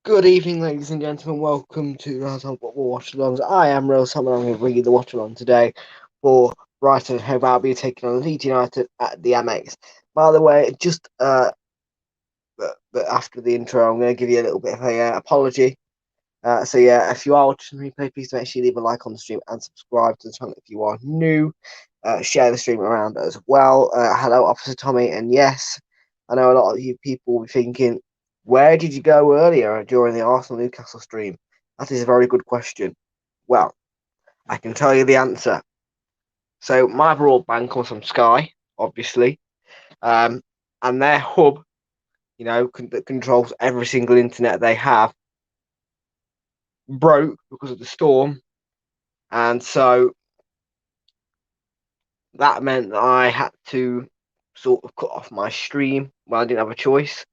Good evening, ladies and gentlemen. Welcome to Realltom Football Watch-Alongs. I am Realltom, and I'm going to bring you the watch-along today for Brighton, HOVE Albion taking on Leeds United at the Amex. By the way, just but after the intro, I'm going to give you a little bit of a apology. If you are watching the replay, please make sure you leave a like on the stream and subscribe to the channel if you are new. Share the stream around as well. Hello, Officer Tommy, and yes, I know a lot of you people will be thinking, where did you go earlier during the Arsenal Newcastle stream? That is a very good question. Well, I can tell you the answer. So my broadband comes from Sky, obviously, and their hub, that controls every single internet they have, broke because of the storm, and so that meant that I had to sort of cut off my stream. Well, I didn't have a choice.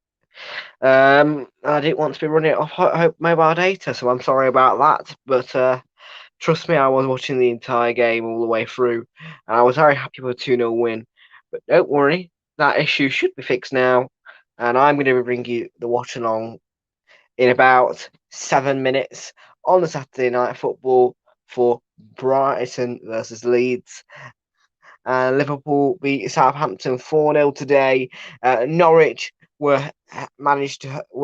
I didn't want to be running it off mobile data, so I'm sorry about that. But trust me, I was watching the entire game all the way through, and I was very happy with a 2-0 win. But don't worry, that issue should be fixed now, and I'm going to bring you the watch along in about 7 minutes on the Saturday night football for Brighton versus Leeds. Liverpool beat Southampton 4-0 today. Norwich were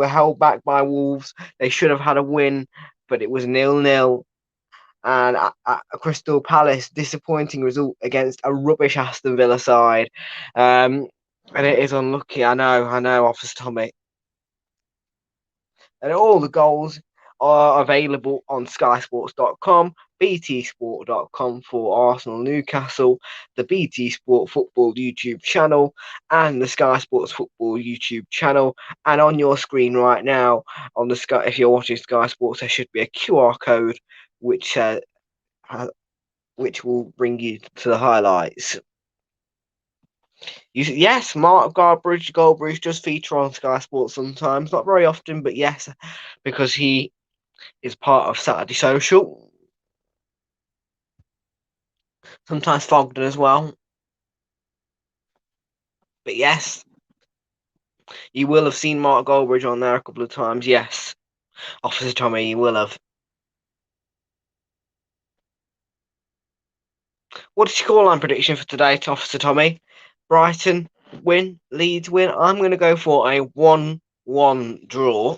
held back by Wolves. They should have had a win, but it was 0-0. And Crystal Palace, disappointing result against a rubbish Aston Villa side. And it is unlucky, I know, Officer Tommy. And all the goals are available on skysports.com, btsport.com for Arsenal Newcastle, the BT Sport Football YouTube channel, and the Sky Sports Football YouTube channel. And on your screen right now, on the Sky, if you're watching Sky Sports, there should be a QR code which will bring you to the highlights. Yes, Mark Goldbridge does feature on Sky Sports sometimes, not very often, but yes, because he is part of Saturday Social. Sometimes Fogden as well. But yes, you will have seen Mark Goldbridge on there a couple of times. Yes, Officer Tommy, you will have. What is your scoreline prediction for today, Officer Tommy? Brighton win, Leeds win. I'm going to go for a 1-1 draw.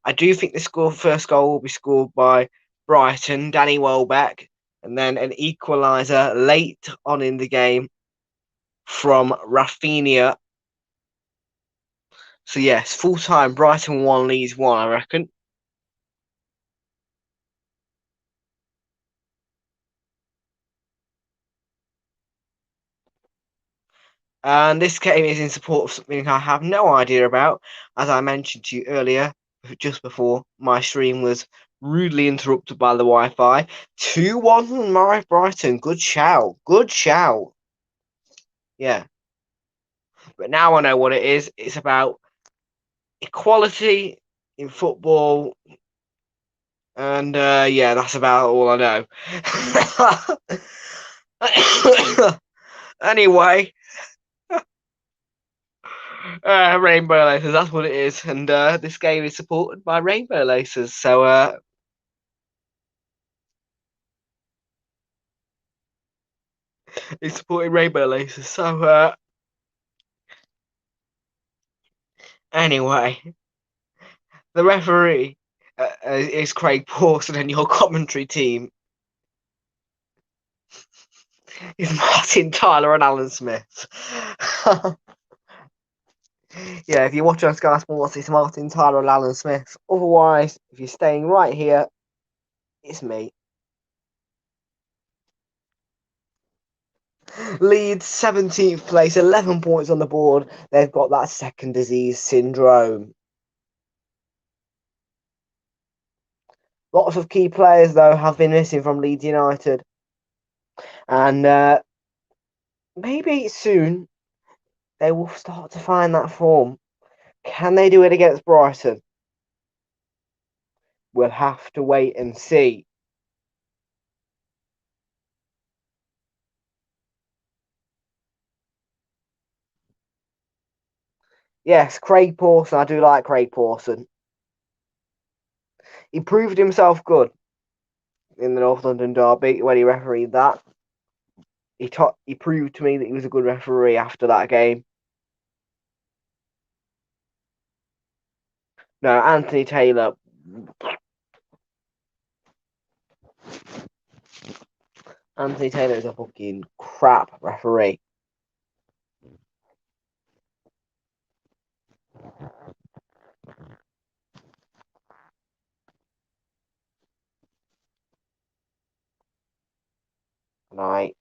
I do think the first goal will be scored by Brighton, Danny Welbeck, and then an equaliser late on in the game from Rafinha. So yes, full time Brighton 1, Leeds 1, I reckon. And this game is in support of something I have no idea about, as I mentioned to you earlier, just before my stream was rudely interrupted by the Wi-Fi. 2-1 my Brighton. Good shout. Good shout. Yeah. But now I know what it is. It's about equality in football. And yeah, that's about all I know. Anyway. Rainbow Laces, that's what it is. And this game is supported by Rainbow Laces. So it's supporting Rainbow Laces. So anyway, the referee is Craig Pawson, and your commentary team is Martin Tyler and Alan Smith. Yeah, if you watch on Sky Sports, it's Martin Tyler and Alan Smith. Otherwise, if you're staying right here, it's me. Leeds 17th place, 11 points on the board. They've got that second disease syndrome. Lots of key players, though, have been missing from Leeds United. And maybe soon they will start to find that form. Can they do it against Brighton? We'll have to wait and see. Yes, Craig Pawson. I do like Craig Pawson. He proved himself good in the North London derby when he refereed that. He proved to me that he was a good referee after that game. No, Anthony Taylor. Anthony Taylor is a fucking crap referee. Right.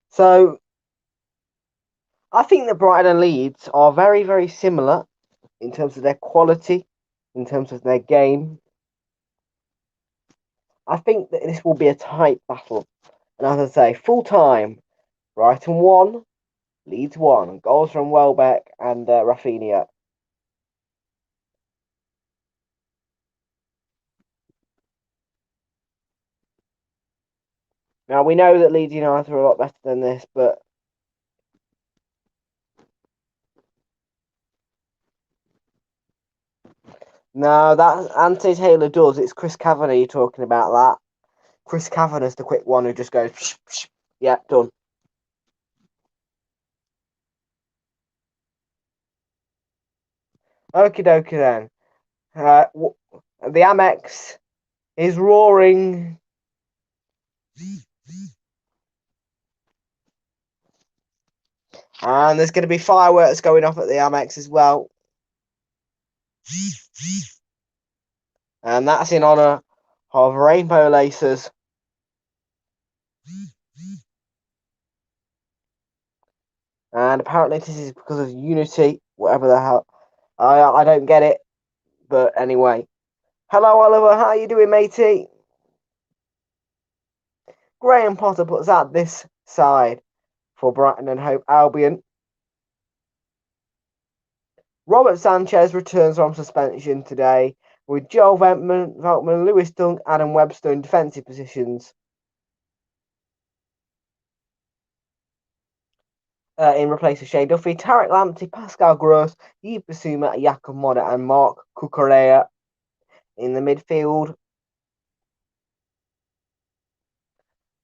So I think that Brighton and Leeds are very, very similar in terms of their quality, in terms of their game. I think that this will be a tight battle. And as I say, full time, Brighton 1, Leeds 1. Goals from Welbeck and Rafinha. Now, we know that Leeds United are a lot better than this, but no, that Anthony Taylor does. It's Chris Kavanagh you're talking about that. Chris Kavanagh's the quick one who just goes, psh, psh, yeah, done. Okie dokie then. The Amex is roaring. And there's going to be fireworks going off at the Amex as well. And that's in honour of Rainbow Laces. And apparently this is because of unity, whatever the hell. I don't get it. But anyway. Hello, Oliver. How you doing, matey? Graham Potter puts out this side for Brighton and Hove Albion. Robert Sanchez returns from suspension today with Joel Veltman, Lewis Dunk, Adam Webster in defensive positions. In replace of Shea Duffy, Tarek Lamptey, Pascal Gross, Yves Bissouma, Jakob Moda and Mark Cucurella in the midfield.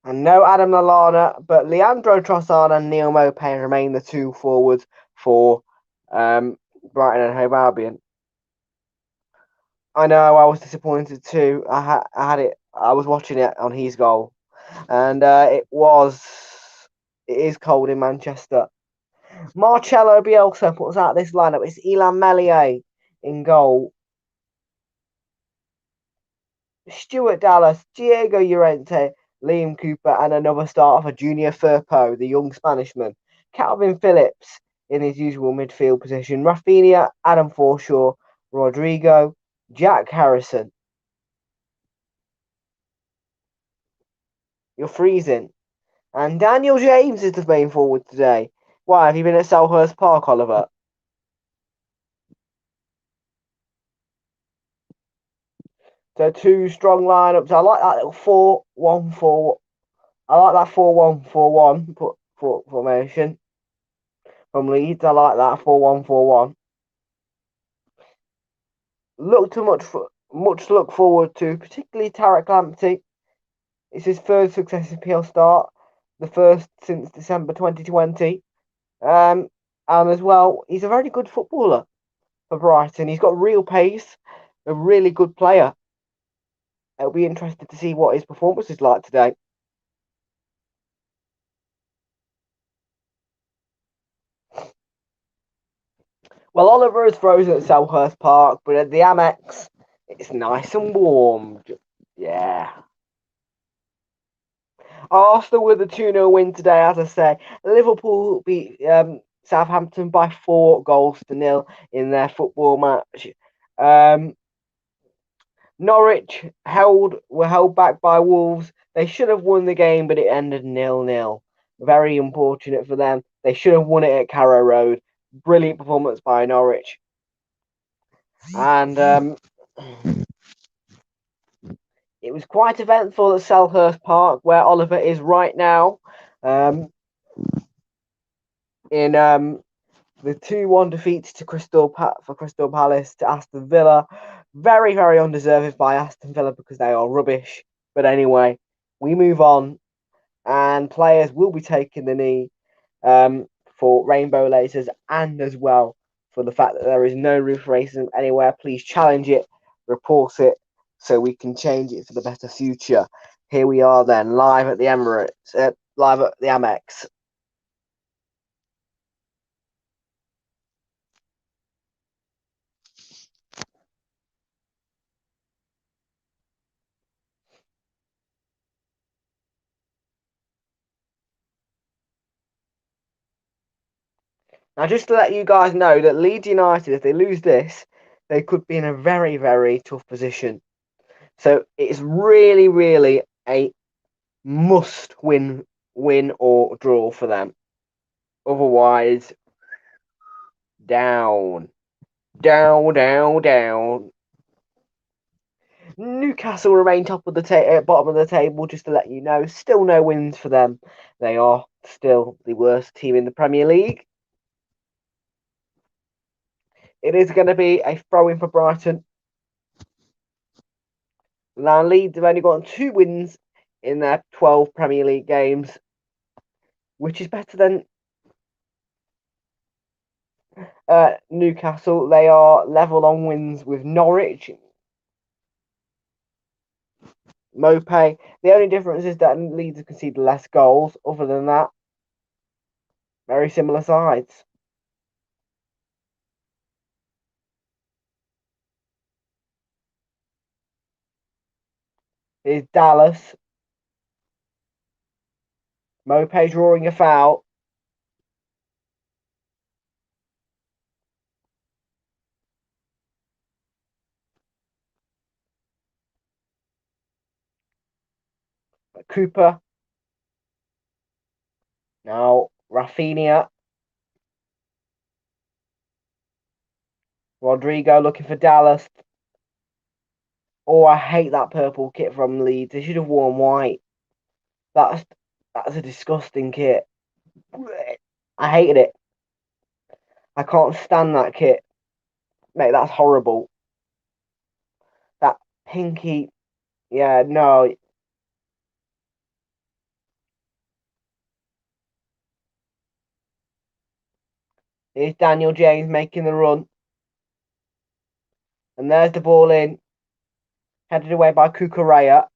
And no Adam Lallana, but Leandro Trossard and Neil Maupay remain the two forwards for Brighton and Hove Albion. I know I was disappointed too. I had it. I was watching it on his goal, and it is cold in Manchester. Marcelo Bielsa puts out this lineup. It's Ilan Meslier in goal. Stuart Dallas, Diego Llorente, Liam Cooper, and another start for Junior Firpo, the young Spanishman. Calvin Phillips in his usual midfield position. Rafinha, Adam Forshaw, Rodrigo, Jack Harrison. You're freezing. And Daniel James is the main forward today. Why, have you been at Selhurst Park, Oliver? So two strong lineups. I like that little 4-1-4. I like that 4-1-4-1 formation from Leeds. I like that 4-1-4-1. Much to look forward to, particularly Tarek Lamptey. It's his third successive PL start, the first since December 2020. And as well, he's a very good footballer for Brighton. He's got real pace, a really good player. It'll be interesting to see what his performance is like today. Well, Oliver is frozen at Selhurst Park, but at the Amex, it's nice and warm. Yeah. Arsenal with a 2-0 win today, as I say. Liverpool beat Southampton by 4-0 in their football match. Norwich were held back by Wolves. They should have won the game, but it ended 0-0. Very unfortunate for them. They should have won it at Carrow Road. Brilliant performance by Norwich. And it was quite eventful at Selhurst Park, where Oliver is right now, in the 2-1 defeat to Crystal Palace to Aston Villa. Very, very undeserved by Aston Villa because they are rubbish. But anyway, we move on, and players will be taking the knee for rainbow lasers, and as well for the fact that there is no room for racism anywhere. Please challenge it, report it, so we can change it for the better future. Here we are then, live at the Emirates, live at the Amex. Now, just to let you guys know that Leeds United, if they lose this, they could be in a very, very tough position. So it's really, really a must win or draw for them. Otherwise, down. Newcastle remain top of the bottom of the table, just to let you know. Still no wins for them. They are still the worst team in the Premier League. It is going to be a throw-in for Brighton. Now, Leeds have only gotten 2 wins in their 12 Premier League games, which is better than Newcastle. They are level on wins with Norwich. Mopey. The only difference is that Leeds have conceded less goals. Other than that, very similar sides. Here's Dallas. Mopey drawing a foul. Cooper. Now Rafinha. Rodrigo looking for Dallas. Oh, I hate that purple kit from Leeds. They should have worn white. That's a disgusting kit. I hated it. I can't stand that kit. Mate, that's horrible. That pinky. Yeah, no. Here's Daniel James making the run. And there's the ball in. Headed away by Cucurella.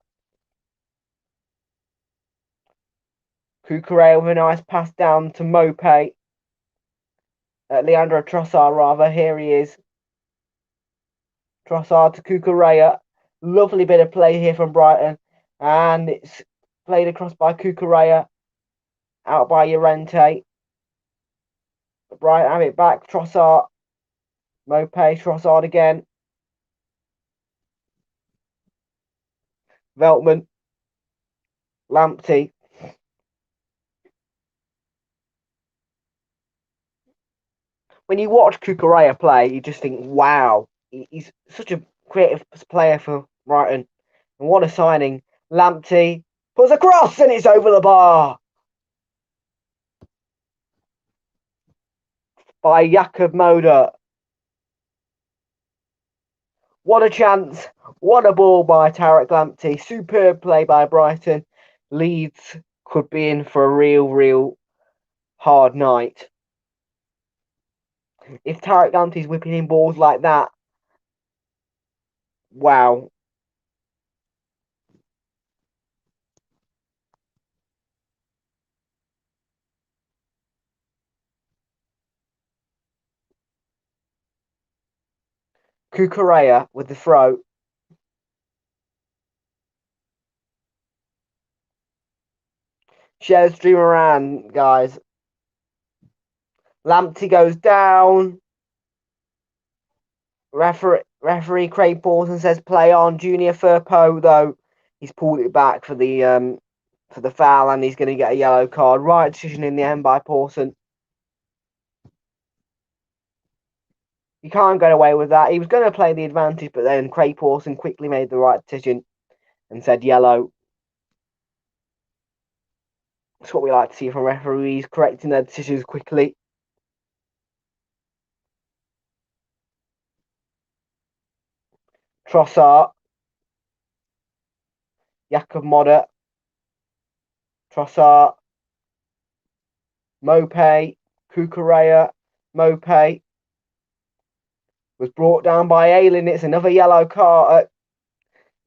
Cucurella with a nice pass down to Mopey. Leandro Trossard, rather. Here he is. Trossard to Cucurella. Lovely bit of play here from Brighton. And it's played across by Cucurella. Out by Llorente. Brighton have it back. Trossard. Mopey. Trossard again. Veltman. Lamptey. When you watch Cucurella play, you just think, wow, he's such a creative player for Brighton. And what a signing. Lamptey puts a cross and it's over the bar by Jakob Moder. What a chance. What a ball by Tarek Lamptey. Superb play by Brighton. Leeds could be in for a real hard night. If Tarek Lamptey's whipping in balls like that, wow. Cucurella with the throw. Shares dream around, guys. Lamptey goes down. Referee Craig Pawson says play on. Junior Firpo, though, he's pulled it back for the foul, and he's going to get a yellow card. Right decision in the end by Pawson. You can't get away with that. He was going to play the advantage, but then Craig Pawson quickly made the right decision and said yellow. That's what we like to see from referees, correcting their decisions quickly. Trossard, Jakob Modder, Trossard, Mope, Cucurella, Mope was brought down by Ayling. It's another yellow card,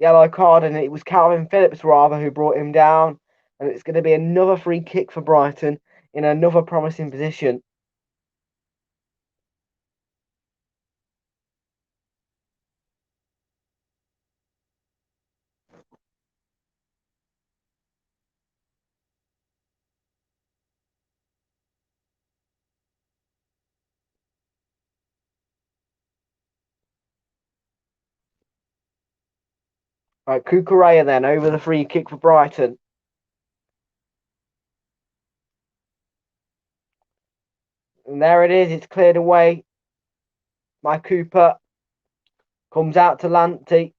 and it was Calvin Phillips rather who brought him down. And it's going to be another free kick for Brighton in another promising position. Right, Cucurella then over the free kick for Brighton. And there it is. It's cleared away. My Cooper comes out to Lamptey.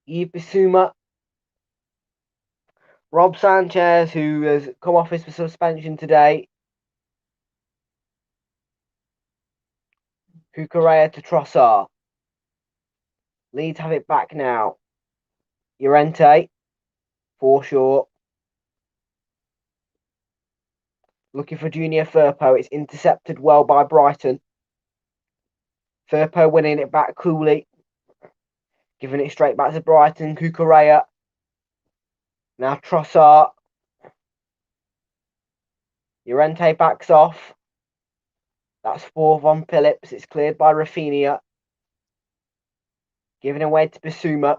Yves Bissouma. Rob Sanchez, who has come off his suspension today. Cucurella to Trossard. Leeds have it back now. Llorente. Foreshore. Looking for Junior Firpo. It's intercepted well by Brighton. Firpo winning it back coolly. Giving it straight back to Brighton. Cucurella. Now Trossard. Llorente backs off. That's 4 on Phillips. It's cleared by Rafinha. Giving away to Bissouma.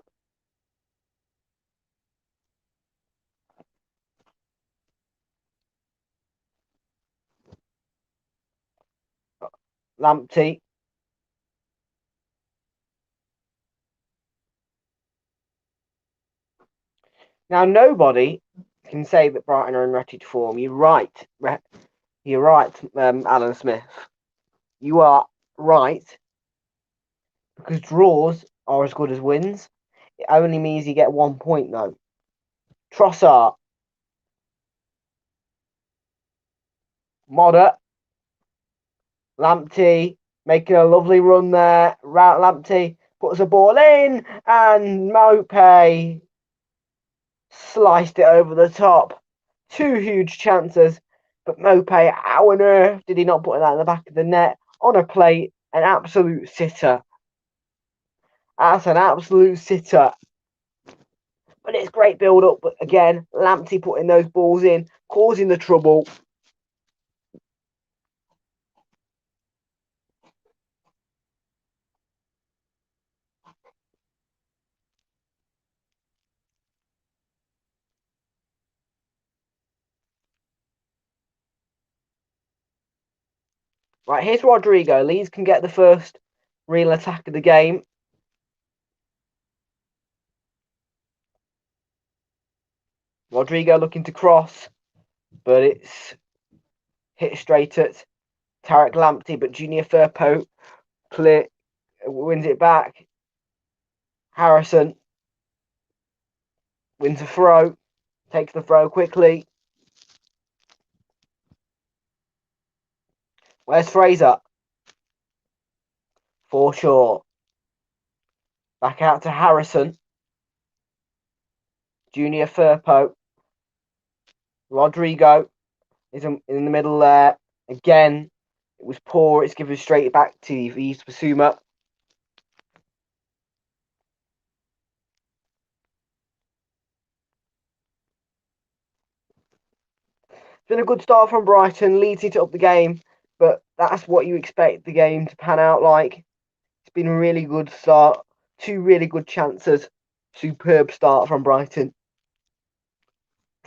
Lamptey. Now, nobody can say that Brighton are in wretched form. You're right. You're right, Alan Smith. You are right. Because draws are as good as wins. It only means you get 1 point, though. Trossard. Modder. Lamptey making a lovely run there. Lamptey puts the ball in. And Mope sliced it over the top. 2 huge chances. But Mope, how on earth did he not put that in the back of the net? On a plate, an absolute sitter. That's an absolute sitter. But it's great build up. But again, Lamptey putting those balls in, causing the trouble. Right, here's Rodrigo. Leeds can get the first real attack of the game. Rodrigo looking to cross, but it's hit straight at Tarek Lamptey. But Junior Firpo wins it back. Harrison wins a throw, takes the throw quickly. Where's Fraser? Foreshore. Back out to Harrison. Junior Firpo. Rodrigo is in the middle there. Again, it was poor. It's given straight back to Yves Bissouma. It's been a good start from Brighton. Leeds it up the game, but that's what you expect the game to pan out like. It's been a really good start. 2 really good chances. Superb start from Brighton.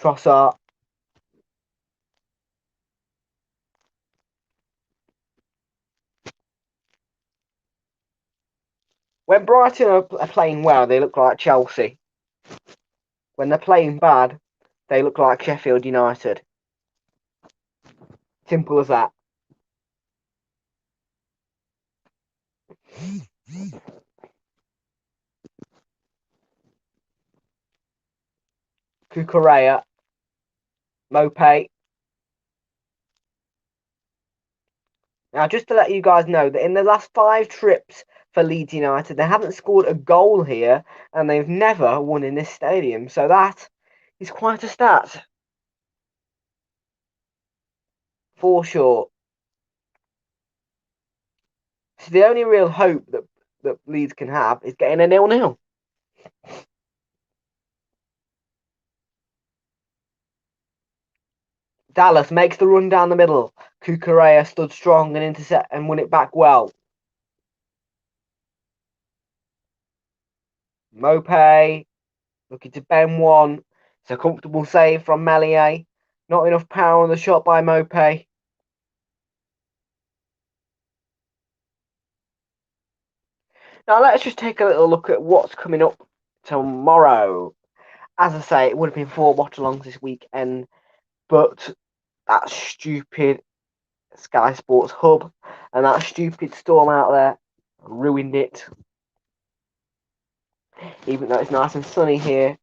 Trossard. When Brighton are playing well, they look like Chelsea. When they're playing bad, they look like Sheffield United. Simple as that. Cucurella, Mope. Now, just to let you guys know that in the last 5 trips for Leeds United, they haven't scored a goal here, and they've never won in this stadium. So that is quite a stat. 4 short. So the only real hope that Leeds can have is getting a 0-0. Dallas makes the run down the middle. Cucurella stood strong and intercept and won it back well. Mope looking to bend one. It's a comfortable save from Meslier. Not enough power on the shot by Mope. Now let's just take a little look at what's coming up tomorrow. As I say, it would have been 4 watch-alongs this weekend, but that stupid Sky Sports hub and that stupid storm out there ruined it. Even though it's nice and sunny here,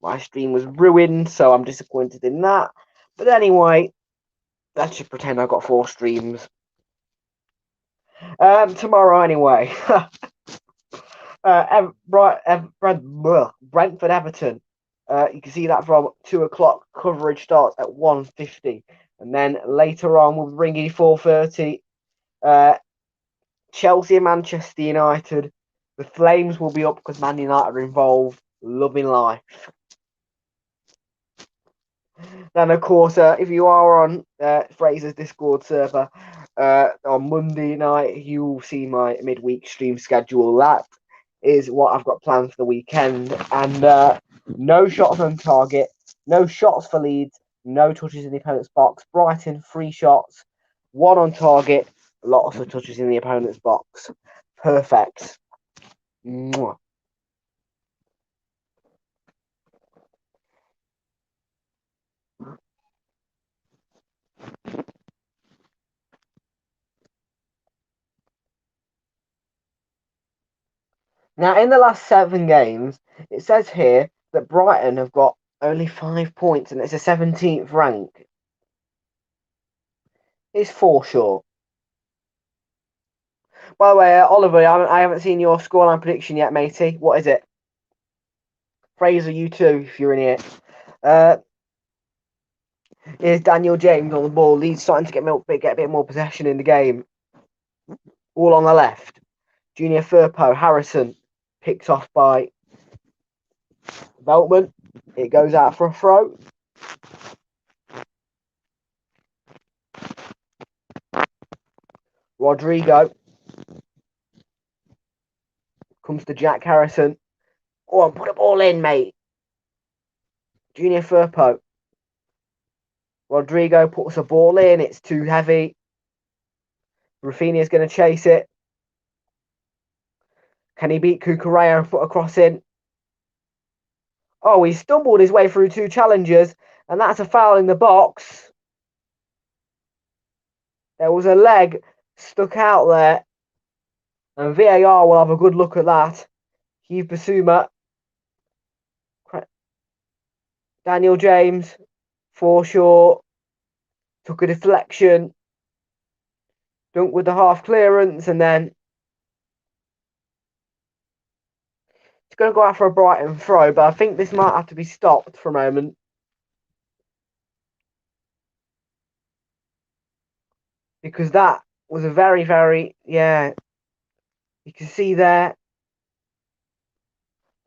my stream was ruined, so I'm disappointed in that. But anyway, let's just pretend I got 4 streams. Tomorrow anyway. Brentford Everton. You can see that from 2 o'clock. Coverage starts at 1:50, and then later on we'll bring in 4:30. Chelsea and Manchester United. The Flames will be up because Man United are involved. Loving life. Then, of course, if you are on Fraser's Discord server on Monday night, you will see my midweek stream schedule. That is what I've got planned for the weekend. And no shots on target, no shots for Leeds, no touches in the opponent's box. Brighton, 3 shots, 1 on target, lots of touches in the opponent's box. Perfect. Mwah. Now, in the last 7 games, it says here that Brighton have got only 5 points and it's a 17th rank. It's 4 short. By the way, Oliver, I haven't seen your scoreline prediction yet, matey. What is it? Fraser, you too, if you're in here. Here's Daniel James on the ball. Leeds starting to get a bit more possession in the game. All on the left. Junior Firpo, Harrison, picked off by Veltman. It goes out for a throw. Rodrigo comes to Jack Harrison. Oh, put the ball in, mate. Junior Firpo. Rodrigo puts a ball in. It's too heavy. Rafinha's going to chase it. Can he beat Cucurella and put a cross in? Oh, he stumbled his way through 2 challengers, and that's a foul in the box. There was a leg stuck out there, and VAR will have a good look at that. Heath Basuma. Daniel James, 4 short. Took a deflection. Dunked with the half clearance, and then it's going to go out for a Brighton throw, but I think this might have to be stopped for a moment. Because that was a very, very, yeah, you can see there,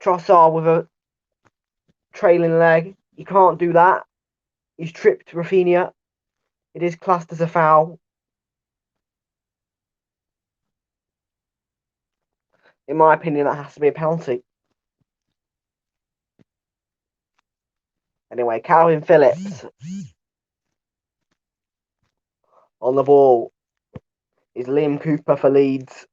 Trossard with a trailing leg. You can't do that. He's tripped Rafinha. It is classed as a foul. In my opinion, that has to be a penalty. Anyway, Calvin Phillips on the ball is Liam Cooper for Leeds.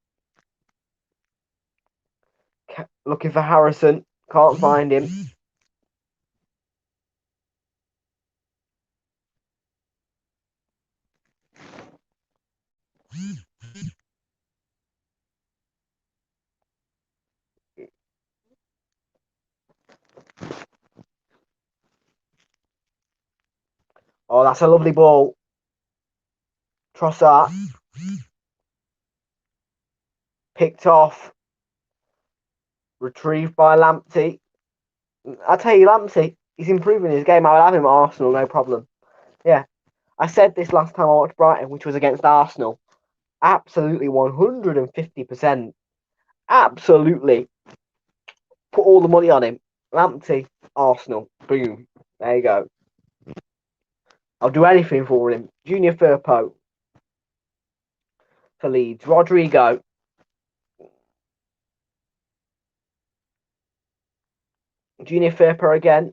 Looking for Harrison. Can't find him. Oh, that's a lovely ball. Trossard. Picked off. Retrieved by Lamptey. I tell you, Lamptey, he's improving his game. I would have him at Arsenal, no problem. Yeah. I said this last time I watched Brighton, which was against Arsenal. Absolutely 150%. Absolutely. Put all the money on him. Lamptey, Arsenal. Boom. There you go. I'll do anything for him. Junior Firpo for Leeds. Rodrigo. Junior Firpo again.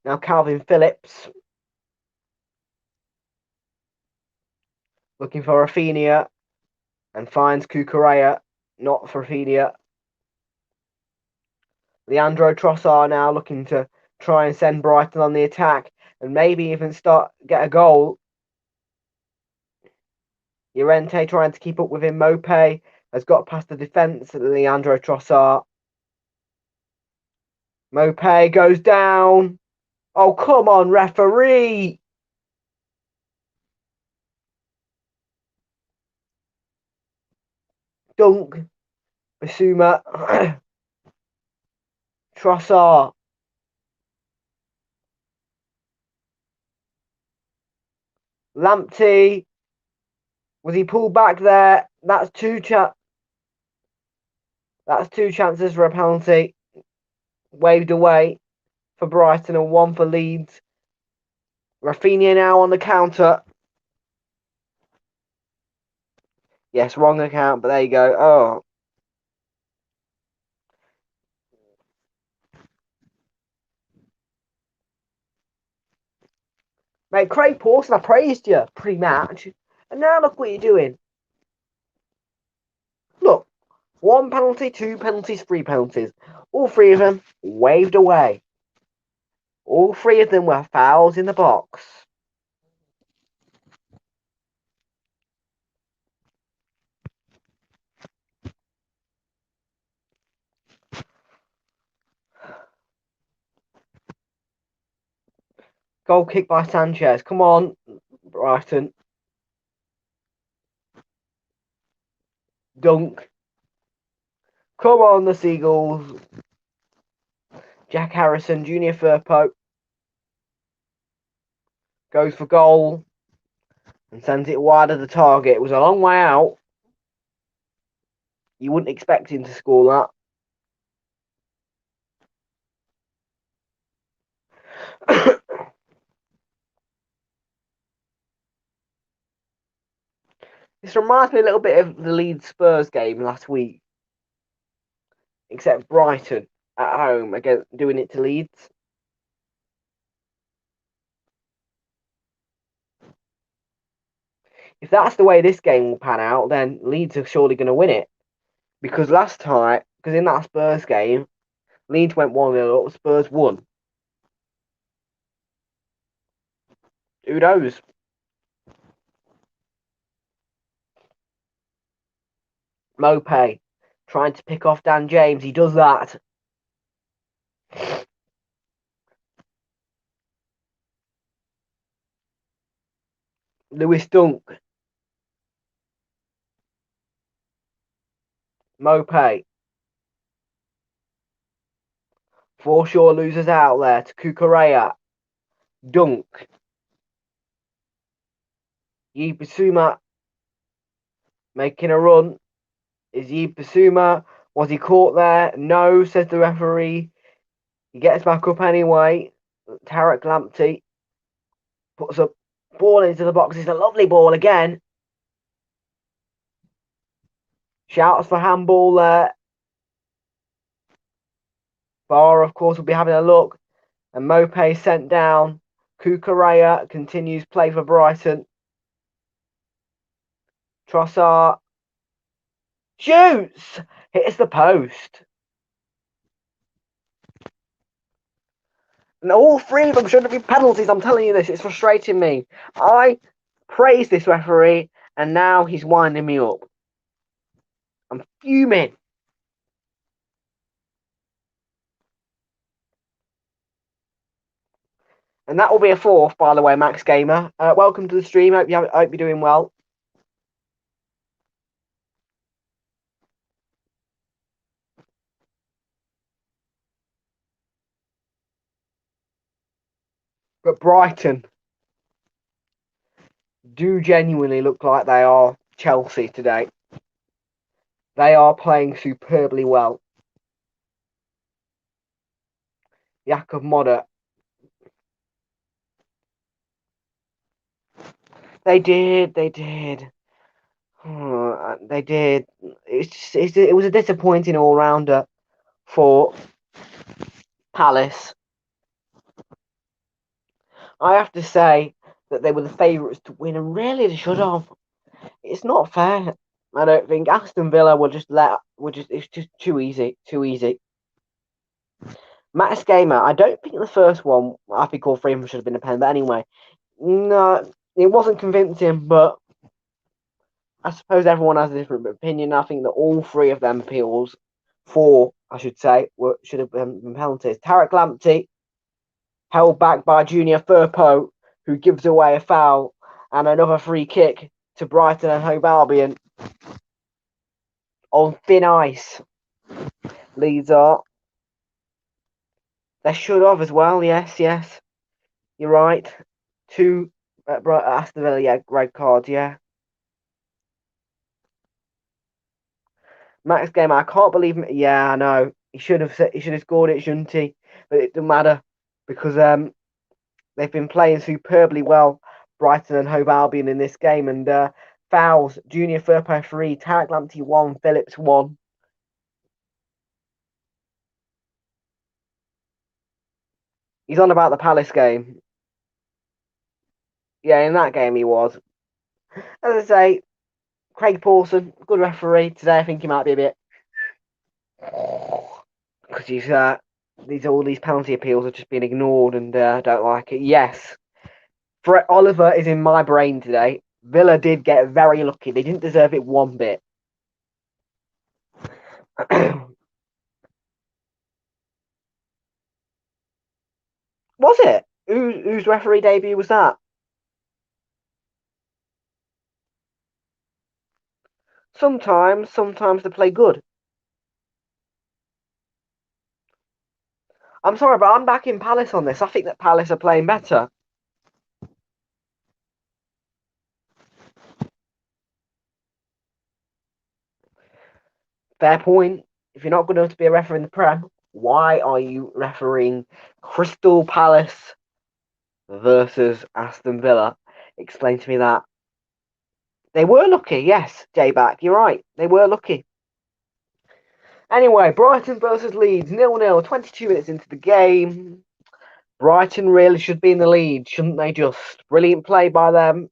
Now Calvin Phillips. Looking for Rafinha. And finds Cucurella. Not for Rafinha. Leandro Trossard now looking to try and send Brighton on the attack. And maybe even get a goal. Llorente trying to keep up with him. Mopé has got past the defence. Leandro Trossard. Mopé goes down. Oh, come on, referee. Dunk. Basuma. Trossard. Lamptey. Was he pulled back there? That's two chances for a penalty. Waved away for Brighton and one for Leeds. Rafinha now on the counter. Yes, wrong account, but there you go. Oh. Mate, Craig Pawson, I praised you pre-match. And now look what you're doing. Look. One penalty, two penalties, three penalties. All three of them waved away. All three of them were fouls in the box. Goal kick by Sanchez. Come on, Brighton. Dunk. Come on, the Seagulls. Jack Harrison, Junior Firpo. Goes for goal. And sends it wide of the target. It was a long way out. You wouldn't expect him to score that. This reminds me a little bit of the Leeds Spurs game last week. Except Brighton at home again doing it to Leeds. If that's the way this game will pan out, then Leeds are surely going to win it. Because in that Spurs game, Leeds went 1-0 up, Spurs won. Who knows? Mopé trying to pick off Dan James. He does that. Lewis Dunk. Mopé. Forshaw loses out there to Cucurella. Dunk. Basuma making a run. Is Basuma? Was he caught there? No, says the referee. He gets back up anyway. Tarek Lamptey puts a ball into the box. It's a lovely ball again. Shouts for handball there. VAR, of course, will be having a look. And Mopé sent down. Cucurella continues play for Brighton. Trossard shoots. Hits the post. And all three of them should have been penalties. I'm telling you this. It's frustrating me. I praised this referee, and now he's winding me up. I'm fuming. And that will be a fourth, by the way, Max Gamer. Welcome to the stream. Hope you're doing well. But Brighton do genuinely look like they are Chelsea today. They are playing superbly well. Jakub Moder. They did. They did. They did. It was a disappointing all-rounder for Palace. I have to say that they were the favourites to win, and really they should have. It's not fair. I don't think Aston Villa it's just too easy, too easy. Max Gamer, I don't think the first one, I think all three of them should have been a pen, but anyway, no, it wasn't convincing, but I suppose everyone has a different opinion. I think that all three of them appeals, four, I should say, should have been penalties. Tarek Lamptey, held back by Junior Firpo, who gives away a foul, and another free kick to Brighton and Hove Albion on thin ice. Leeds are. They should have as well, yes. You're right. Two Aston Villa, yeah, red cards, yeah. Max Gamer, I can't believe him. Yeah, I know. He should have scored it, shouldn't he? But it doesn't matter because they've been playing superbly well, Brighton and Hove Albion in this game, and fouls. Junior Firpo 3, Tarek Lamptey 1, Phillips 1. He's on about the Palace game. Yeah, in that game he was. As I say, Craig Pawson, good referee. Today I think he might be a bit because all these penalty appeals have just been ignored, and I don't like it. Yes, Brett Oliver is in my brain today. Villa did get very lucky. They didn't deserve it one bit. Was it? Whose referee debut was that? Sometimes they play good. I'm sorry, but I'm back in Palace on this. I think that Palace are playing better. Fair point. If you're not good enough to be a referee in the Prem, why are you refereeing Crystal Palace versus Aston Villa? Explain to me that. They were lucky, yes, J-Back, you're right. They were lucky. Anyway, Brighton versus Leeds, 0-0, 22 minutes into the game. Brighton really should be in the lead, shouldn't they just? Brilliant play by them.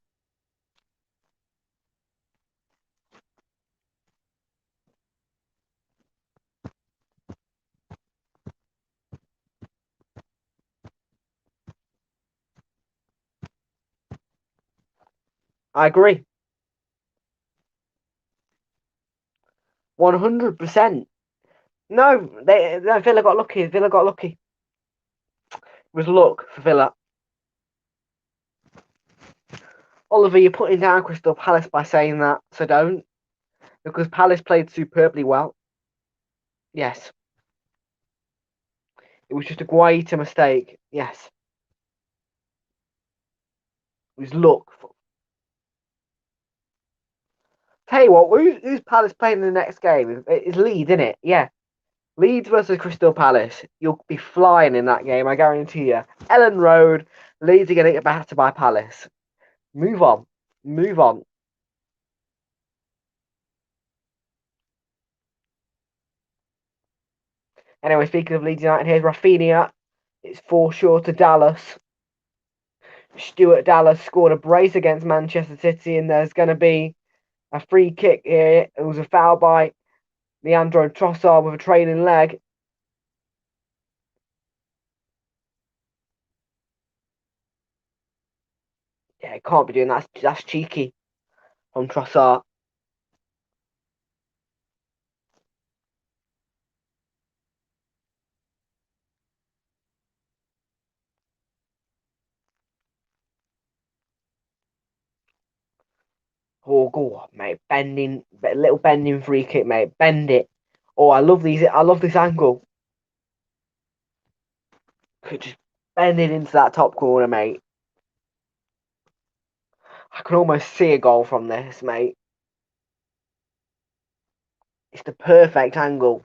I agree. 100%. No, Villa got lucky. Villa got lucky. It was luck for Villa. Oliver, you're putting down Crystal Palace by saying that, so don't. Because Palace played superbly well. Yes. It was just a Guaita mistake. Yes. It was luck. Tell you what, who's Palace playing in the next game? It's Leeds, isn't it? Yeah. Leeds versus Crystal Palace. You'll be flying in that game, I guarantee you. Ellen Road, Leeds are going to get battered by Palace. Move on. Move on. Anyway, speaking of Leeds United, here's Rafinha. It's 4 short to Dallas. Stuart Dallas scored a brace against Manchester City, and there's going to be a free kick here. It was a foul by Leandro Trossard with a trailing leg. Yeah, it can't be doing that. That's cheeky from Trossard. Oh, go on, mate. Bending, little bending free kick, mate. Bend it. Oh, I love these. I love this angle. Could just bend it into that top corner, mate. I can almost see a goal from this, mate. It's the perfect angle.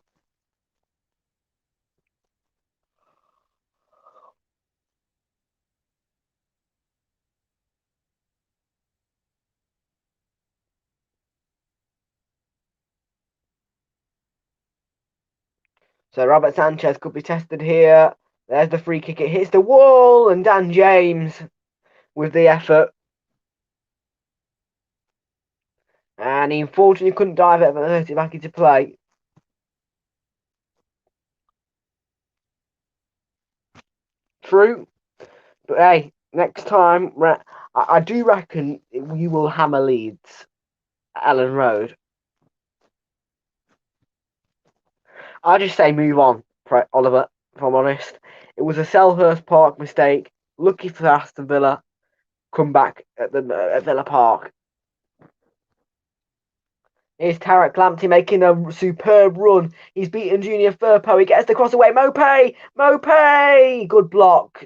So Robert Sanchez could be tested here. There's the free kick. It hits the wall, and Dan James with the effort. And he unfortunately couldn't dive it, but hurt it back into play. True. But hey, next time, I do reckon we will hammer Leeds at Ellen Road. I just say move on, Oliver, if I'm honest. It was a Selhurst Park mistake. Lucky for Aston Villa. Come back at Villa Park. Here's Tarek Lamptey making a superb run. He's beaten Junior Firpo. He gets the cross away. Mopay! Mopay! Good block.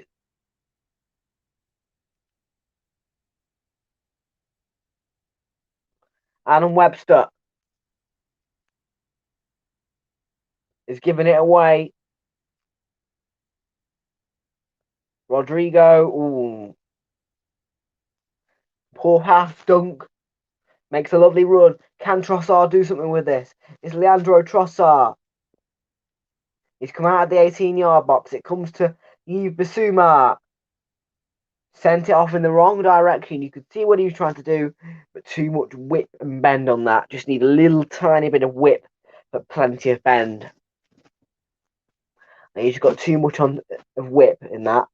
Adam Webster is giving it away. Rodrigo. Ooh. Poor half dunk. Makes a lovely run. Can Trossard do something with this? It's Leandro Trossard. He's come out of the 18-yard box. It comes to Yves Bissouma. Sent it off in the wrong direction. You could see what he was trying to do, but too much whip and bend on that. Just need a little tiny bit of whip, but plenty of bend. And he's got too much of whip in that.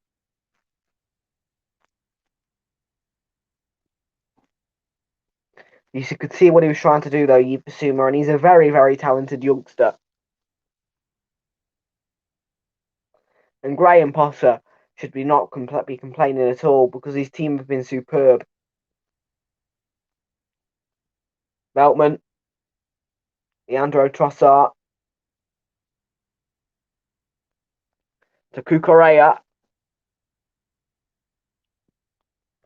You could see what he was trying to do, though, Yves Bissouma, and he's a very, very talented youngster. And Graham Potter should be not be complaining at all because his team have been superb. Veltman, Leandro Trossard, to Cucurella,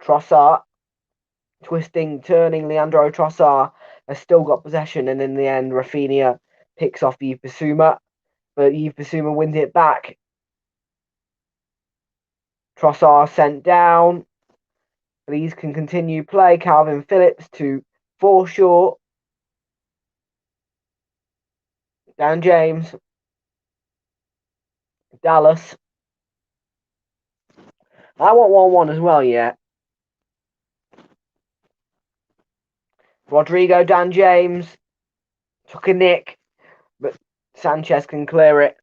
Trossard, twisting, turning. Leandro Trossard has still got possession, and in the end, Rafinha picks off Yves Bissouma, but Yves Bissouma wins it back. Trossard sent down. Leeds can continue play. Calvin Phillips to Forshaw. Dan James. Dallas. I want 1-1 as well, yeah. Rodrigo, Dan James. Took a nick, but Sanchez can clear it.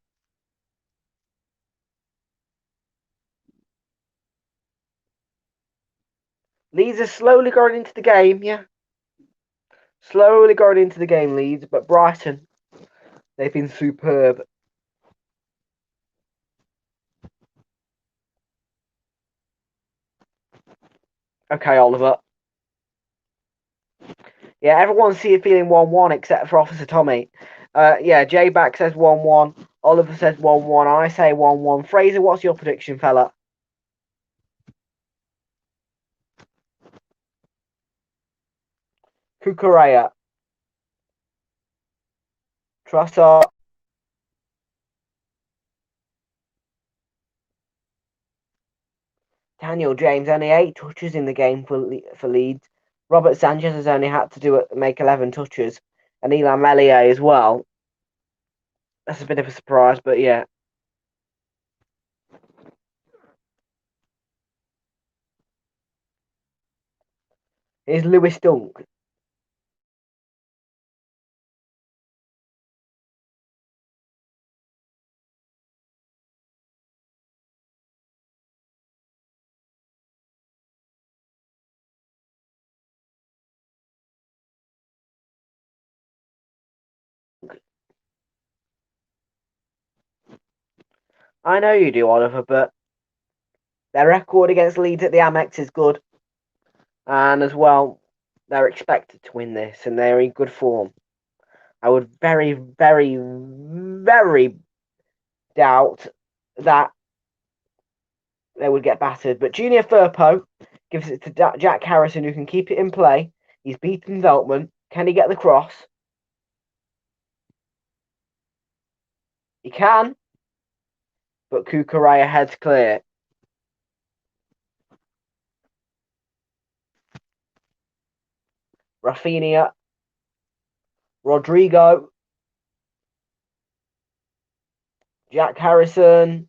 Leeds are slowly going into the game, yeah. Slowly going into the game, Leeds, but Brighton, they've been superb. Okay, Oliver. Yeah, everyone's feeling 1-1 except for Officer Tommy. Yeah, J-Back says 1-1. Oliver says 1-1. I say 1-1. Fraser, what's your prediction, fella? Cucurella. Trossard. Daniel James, only 8 touches in the game for Leeds. Robert Sanchez has only had to make 11 touches. And Elan Mellier as well. That's a bit of a surprise, but yeah. Here's Lewis Dunk. I know you do, Oliver, but their record against Leeds at the Amex is good. And as well, They're expected to win this, and they're in good form. I would very, very, very doubt that they would get battered. But Junior Firpo gives it to Jack Harrison, who can keep it in play. He's beaten Veltman. Can he get the cross? He can, but Kukurea heads clear. Rafinha, Rodrigo, Jack Harrison.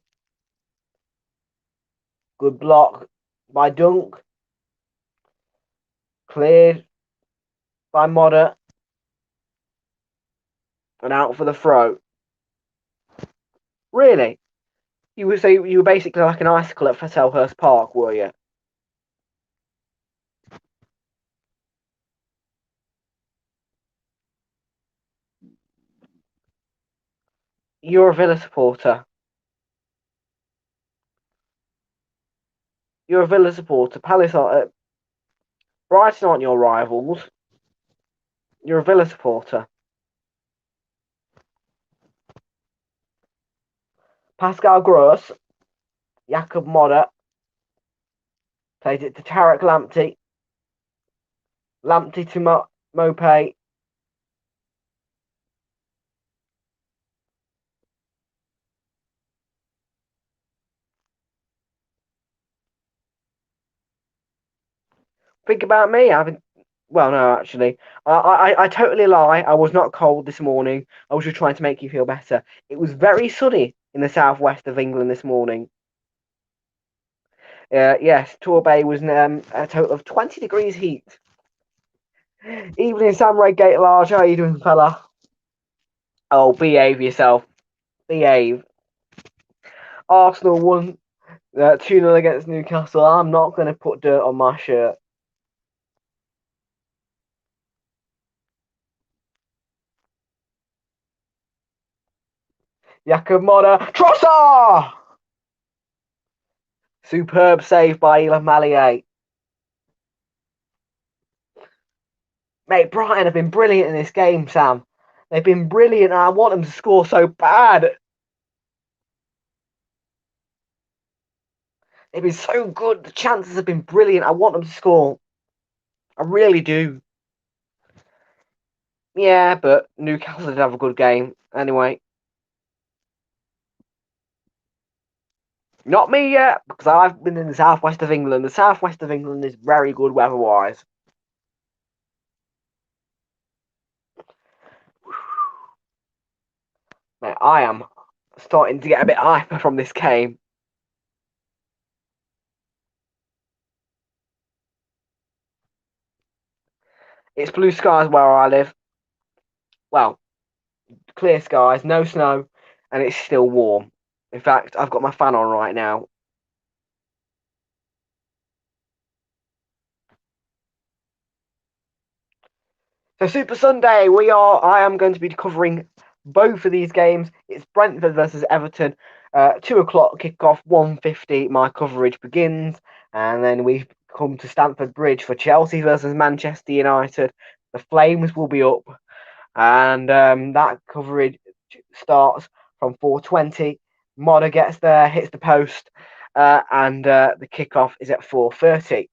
Good block by Dunk. Cleared by Modder. And out for the throw. Really? You would say you were basically like an icicle at Selhurst Park, were you? You're a Villa supporter. You're a Villa supporter. Palace aren't. Brighton aren't your rivals. You're a Villa supporter. Pascal Gross, Jakob Modder, plays it to Tarek Lamptey. Lamptey to Mopay. Think about me having. Well, no, actually, I totally lie. I was not cold this morning. I was just trying to make you feel better. It was very sunny in the southwest of England this morning. Yes, Torbay was a total of 20 degrees heat. Evening, Sam Redgate Large. How are you doing, fella? Oh, behave yourself. Behave. Arsenal won 2-0 against Newcastle. I'm not going to put dirt on my shirt. Jakob Modder. Trossard! Superb save by Elam Mallier. Mate, Brighton have been brilliant in this game, Sam. They've been brilliant, and I want them to score so bad. They've been so good. The chances have been brilliant. I want them to score. I really do. Yeah, but Newcastle did have a good game. Anyway. Not me yet, because I've been in the southwest of England. The southwest of England is very good weather-wise. Mate, I am starting to get a bit hyper from this game. It's blue skies where I live. Well, clear skies, no snow, and it's still warm. In fact, I've got my fan on right now. So Super Sunday, I am going to be covering both of these games. It's Brentford versus Everton. 2 o'clock kickoff, 1:50. My coverage begins, and then we come to Stamford Bridge for Chelsea versus Manchester United. The Flames will be up, and that coverage starts from 4:20. Modder gets there, hits the post, and the kickoff is at 4:30.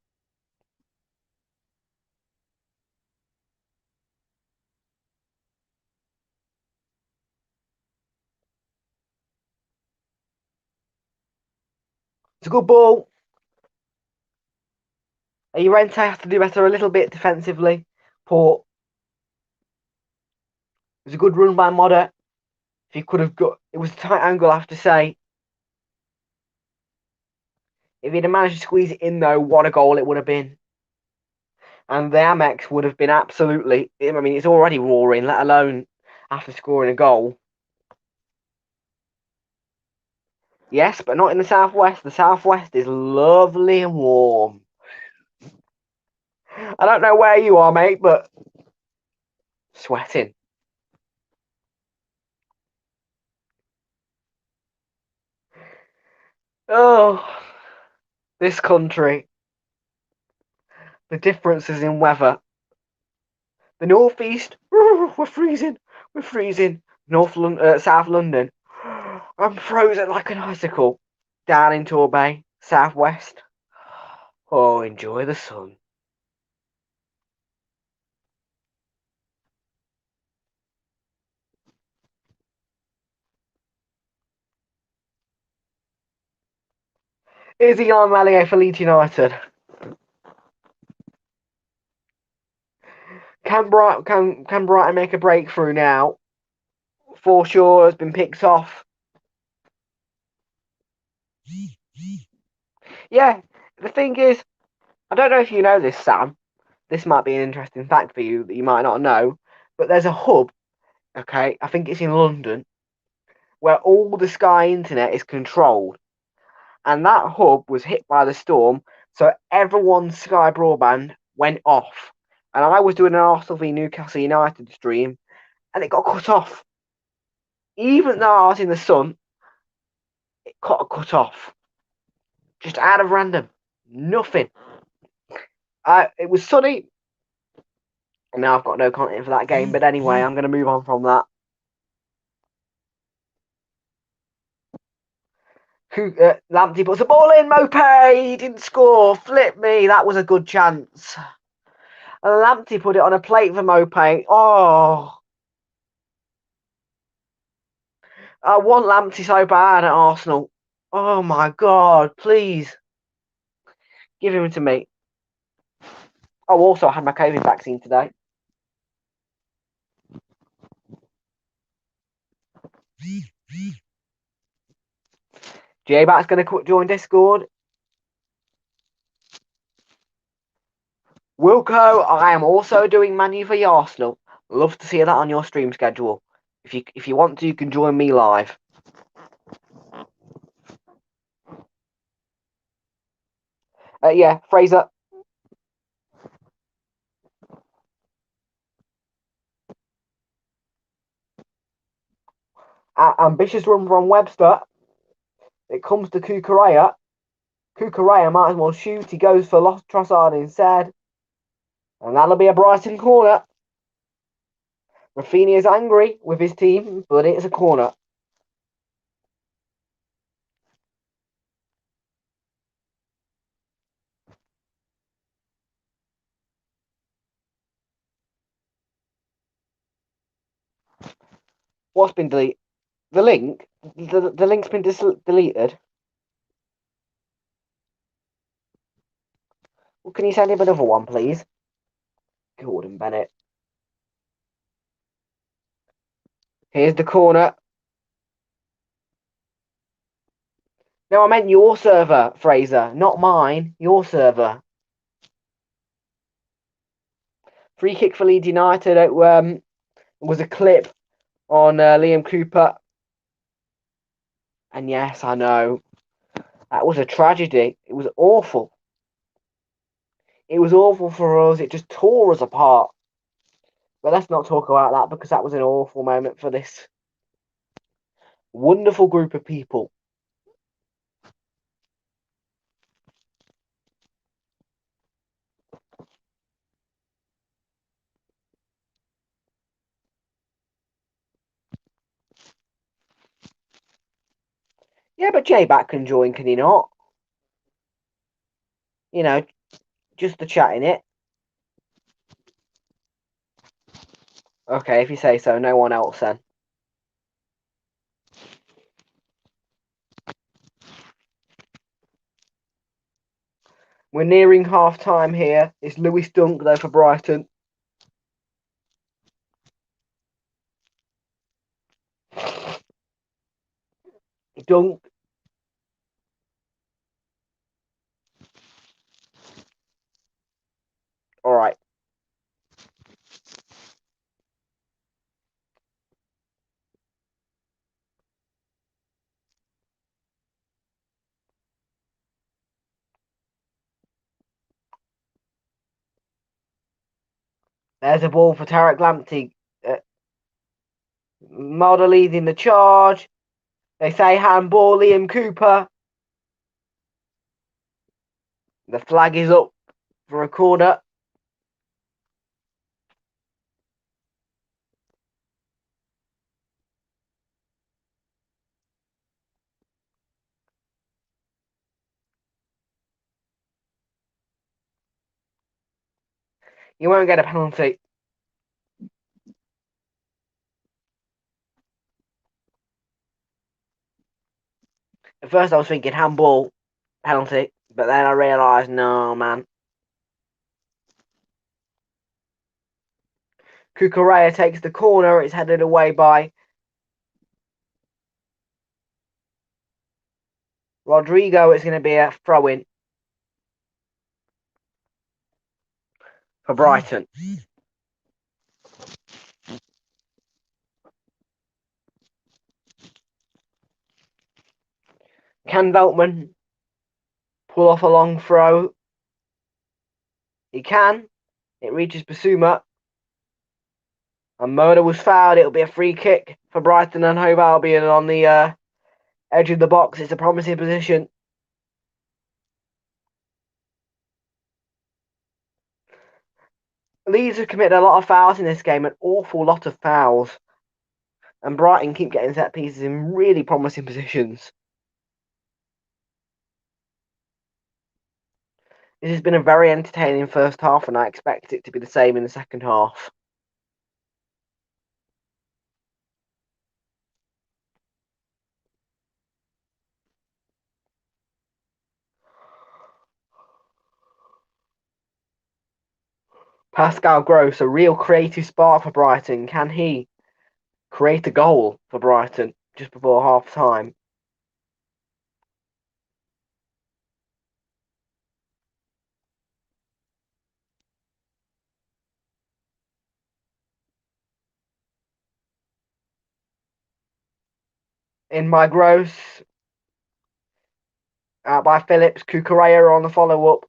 It's a good ball. Llorente has to do better a little bit defensively. Poor. It was a good run by Modder. If he could have got, it was a tight angle, I have to say. If he'd have managed to squeeze it in, though, what a goal it would have been. And the Amex would have been absolutely. I mean, it's already roaring, let alone after scoring a goal. Yes, but not in the southwest. The southwest is lovely and warm. I don't know where you are, mate, but sweating. Oh, this country. The differences in weather. The northeast, we're freezing. We're freezing. South London, I'm frozen like an icicle. Down in Torbay, southwest. Oh, enjoy the sun. Is he on Mallier for Leeds United? Can Brighton make a breakthrough now? Forshaw has been picked off. Yeah, the thing is, I don't know if you know this, Sam. This might be an interesting fact for you that you might not know, but there's a hub, okay, I think it's in London, where all the Sky internet is controlled. And that hub was hit by the storm, so everyone's Sky broadband went off. And I was doing an Arsenal v Newcastle United stream, and it got cut off. Even though I was in the sun, it got cut off. Just out of random. Nothing. It was sunny. And now I've got no content for that game, but anyway, I'm going to move on from that. Lamptey puts the ball in. Mopay, he didn't score. Flip me. That was a good chance. And Lamptey put it on a plate for Mopay. Oh, I want Lamptey so bad at Arsenal. Oh my God, please give him to me. Oh, also, I had my COVID vaccine today. J-Bat's going to join Discord. Wilco, I am also doing Man U v Arsenal. Love to see that on your stream schedule. If you want to, you can join me live. Yeah, Fraser. Ambitious run from Webster. It comes to Kukureya. Kukureya might as well shoot. He goes for Trossard instead. And that'll be a Brighton corner. Rafinha is angry with his team, but it's a corner. What's been deleted? The link? The link's been deleted. Well, can you send him another one, please? Gordon Bennett. Here's the corner. No, I meant your server, Fraser, not mine. Your server. Free kick for Leeds United. It was a clip on Liam Cooper. And yes, I know. That was a tragedy. It was awful. It was awful for us. It just tore us apart. But let's not talk about that because that was an awful moment for this wonderful group of people. Yeah, but J-Back can join, can he not? You know, just the chat in it. Okay, if you say so, no one else then. We're nearing half time here. It's Lewis Dunk though for Brighton. Dunk. All right. There's a ball for Tarek Lamptey. Mulder leading the charge. They say handball, Liam Cooper. The flag is up for a corner. You won't get a penalty. At first I was thinking handball penalty, but then I realised, no, man. Cucurella takes the corner. It's headed away by Rodrigo. It's going to be a throw-in for Brighton. Can Veltman pull off a long throw? He can. It reaches Basuma. And Mona was fouled. It'll be a free kick for Brighton and Hove Albion on the edge of the box. It's a promising position. Leeds have committed a lot of fouls in this game, an awful lot of fouls. And Brighton keep getting set pieces in really promising positions. This has been a very entertaining first half, and I expect it to be the same in the second half. Pascal Gross, a real creative spark for Brighton. Can he create a goal for Brighton just before half time? In by Gross, out by Phillips. Cucurella on the follow-up.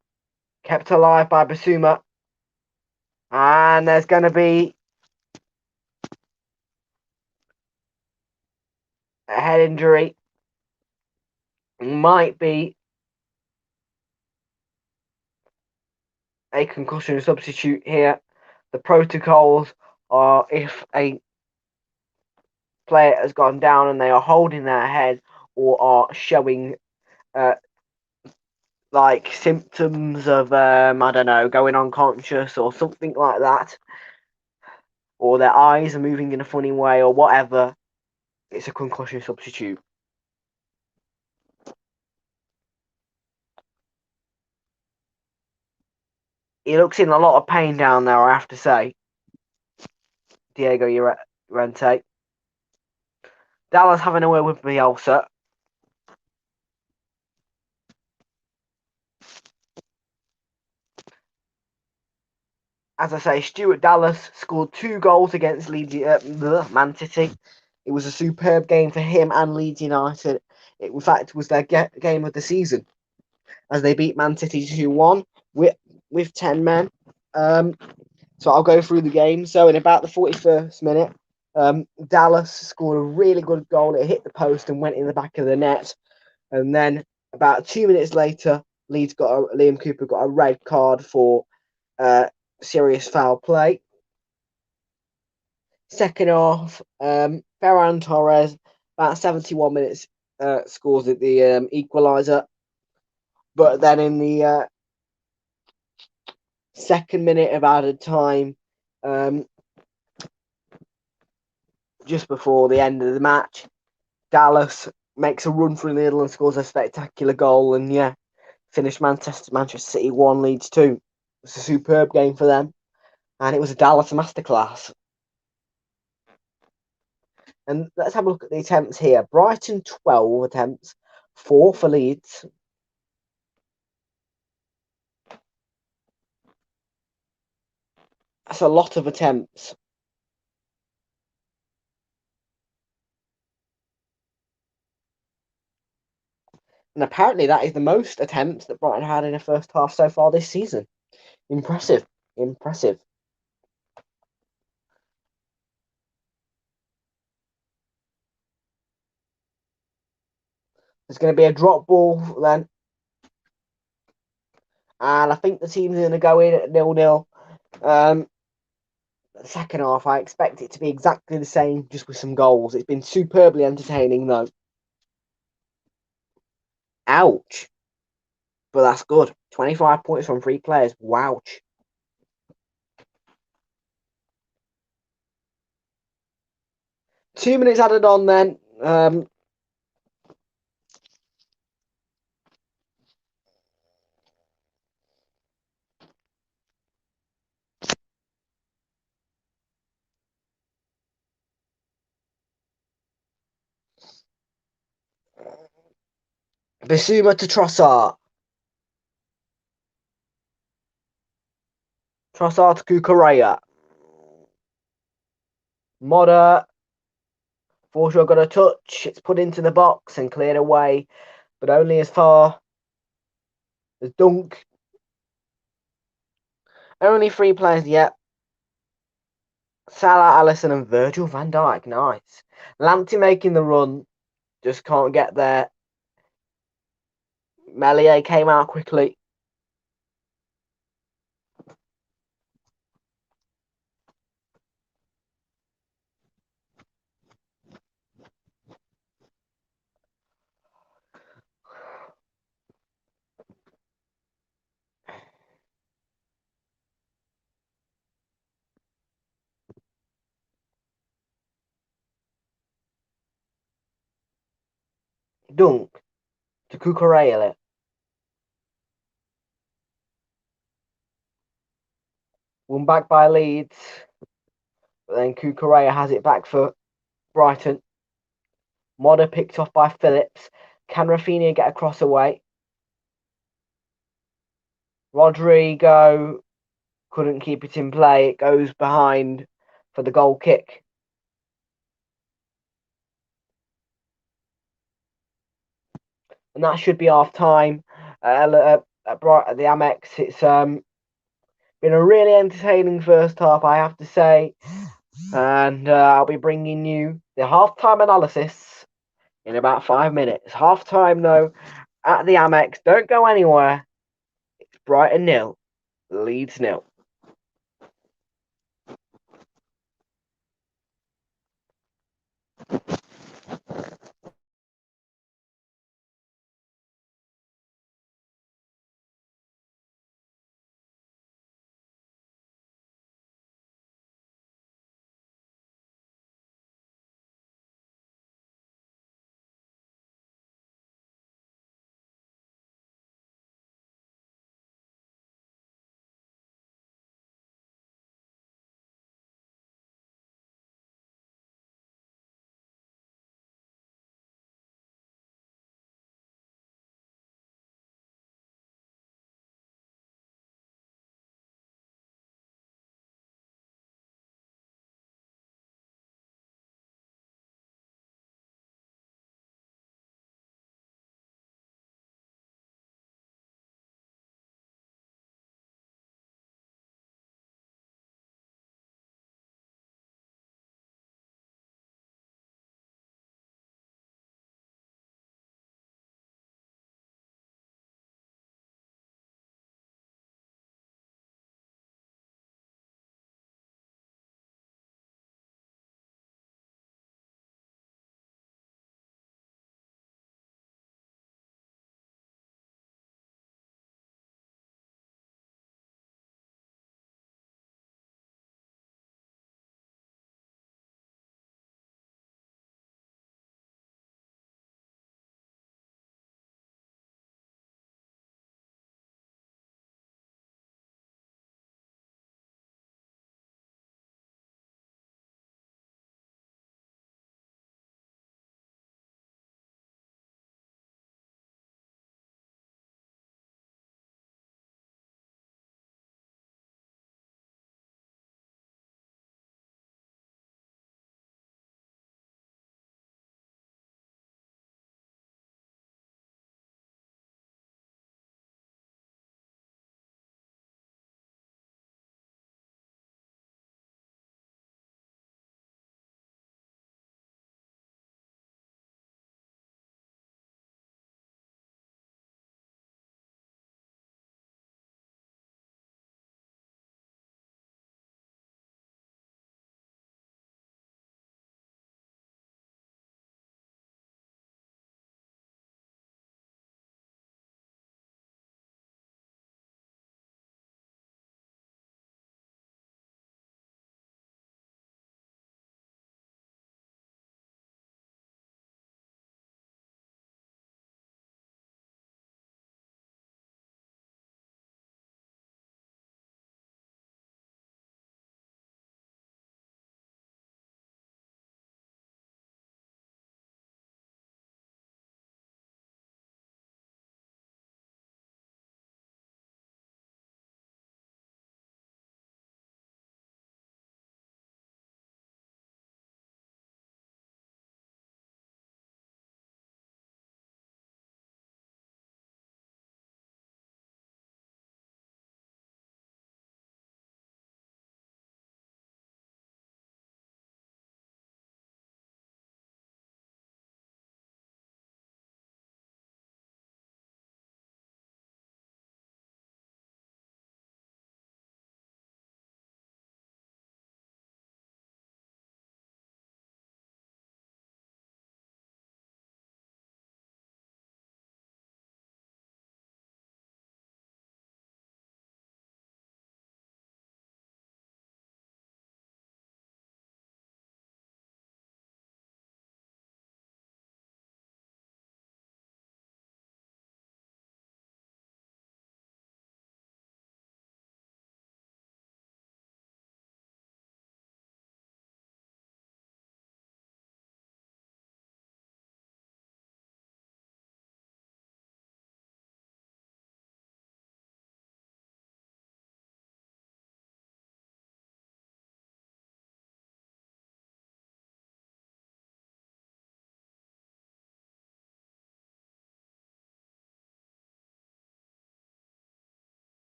Kept alive by Basuma. And there's going to be a head injury. Might be a concussion substitute here. The protocols are if a player has gone down and they are holding their head or are showing like symptoms of I don't know, going unconscious or something like that, or their eyes are moving in a funny way or whatever, it's a concussion substitute. He looks in a lot of pain down there, I have to say. Diego Llorente. Dallas having a word with Bielsa. As I say, Stuart Dallas scored 2 goals against Leeds, Man City. It was a superb game for him and Leeds United. It, in fact, was their game of the season as they beat Man City 2-1 with 10 men. So I'll go through the game. So in about the 41st minute, Dallas scored a really good goal. It hit the post and went in the back of the net. And then about 2 minutes later, Liam Cooper got a red card for serious foul play. Second half, Ferran Torres, about 71 minutes, scores the equaliser. But then in the second minute of added time, just before the end of the match, Dallas makes a run through the middle and scores a spectacular goal. And yeah, finished Manchester City 1, Leeds 2. It was a superb game for them. And it was a Dallas masterclass. And let's have a look at the attempts here. Brighton, 12 attempts, 4 for Leeds. That's a lot of attempts. And apparently that is the most attempts that Brighton had in the first half so far this season. Impressive. Impressive. There's going to be a drop ball then. And I think the team's going to go in at 0-0. Second half, I expect it to be exactly the same, just with some goals. It's been superbly entertaining, though. Ouch. But that's good. 25 points from 3 players. Wouch. 2 minutes added on then. Bissouma to Trossard. Trossard to Cucurella. Modder. Forshaw got a touch. It's put into the box and cleared away, but only as far as Dunk. Only 3 players yet. Salah, Alisson and Virgil van Dijk. Nice. Lamptey making the run. Just can't get there. Meslier came out quickly. Dunk to Cucurella. Won back by Leeds. But then Cucurella has it back for Brighton. Modder picked off by Phillips. Can Rafinha get a cross away? Rodrigo couldn't keep it in play. It goes behind for the goal kick. And that should be half time at the Amex. It's been a really entertaining first half, I have to say. And I'll be bringing you the half-time analysis in about 5 minutes. Half-time, though, at the Amex. Don't go anywhere. It's Brighton 0, Leeds 0.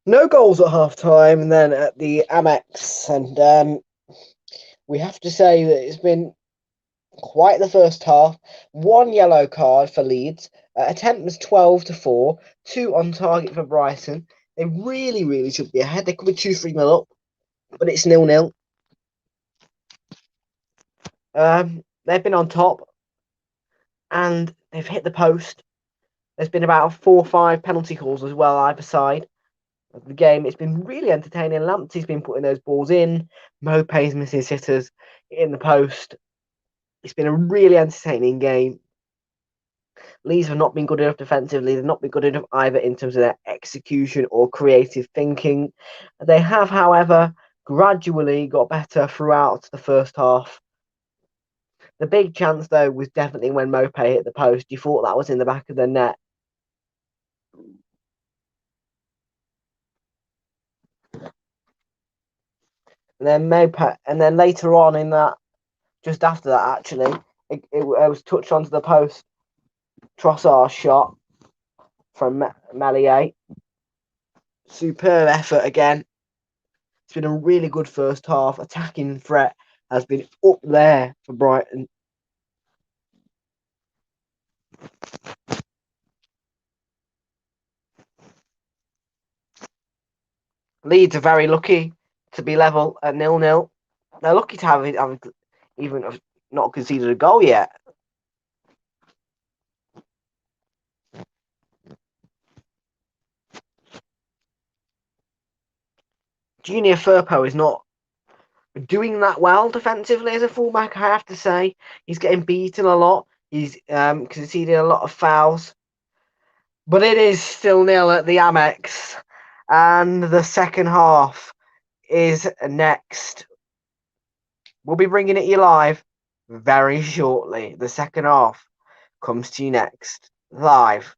No goals at half time, and then at the Amex, and we have to say that it's been quite the first half. One yellow card for Leeds. Attempt was 12-4. Two on target for Brighton. They really, really should be ahead. They could be 2-3 nil up, but it's 0-0. They've been on top and they've hit the post. There's been about 4 or 5 penalty calls as well, either side of the game. It's been really entertaining. Lamptey's been putting those balls in. Mopé's missing sitters in the post. It's been a really entertaining game. Leeds have not been good enough defensively. They've not been good enough either in terms of their execution or creative thinking. They have, however, gradually got better throughout the first half. The big chance, though, was definitely when Mopé hit the post. You thought that was in the back of the net. And then Mopé, and then later on in that, just after that, actually, it was touched onto the post. Trossard's shot from Melier. Superb effort again. It's been a really good first half. Attacking threat has been up there for Brighton. Leeds are very lucky to be level at 0-0. They're lucky to have even not conceded a goal yet. Junior Firpo is not doing that well defensively as a fullback, I have to say. He's getting beaten a lot. He's conceding a lot of fouls. But it is still nil at the Amex. And the second half is next. We'll be bringing it you live very shortly. The second half comes to you next, live.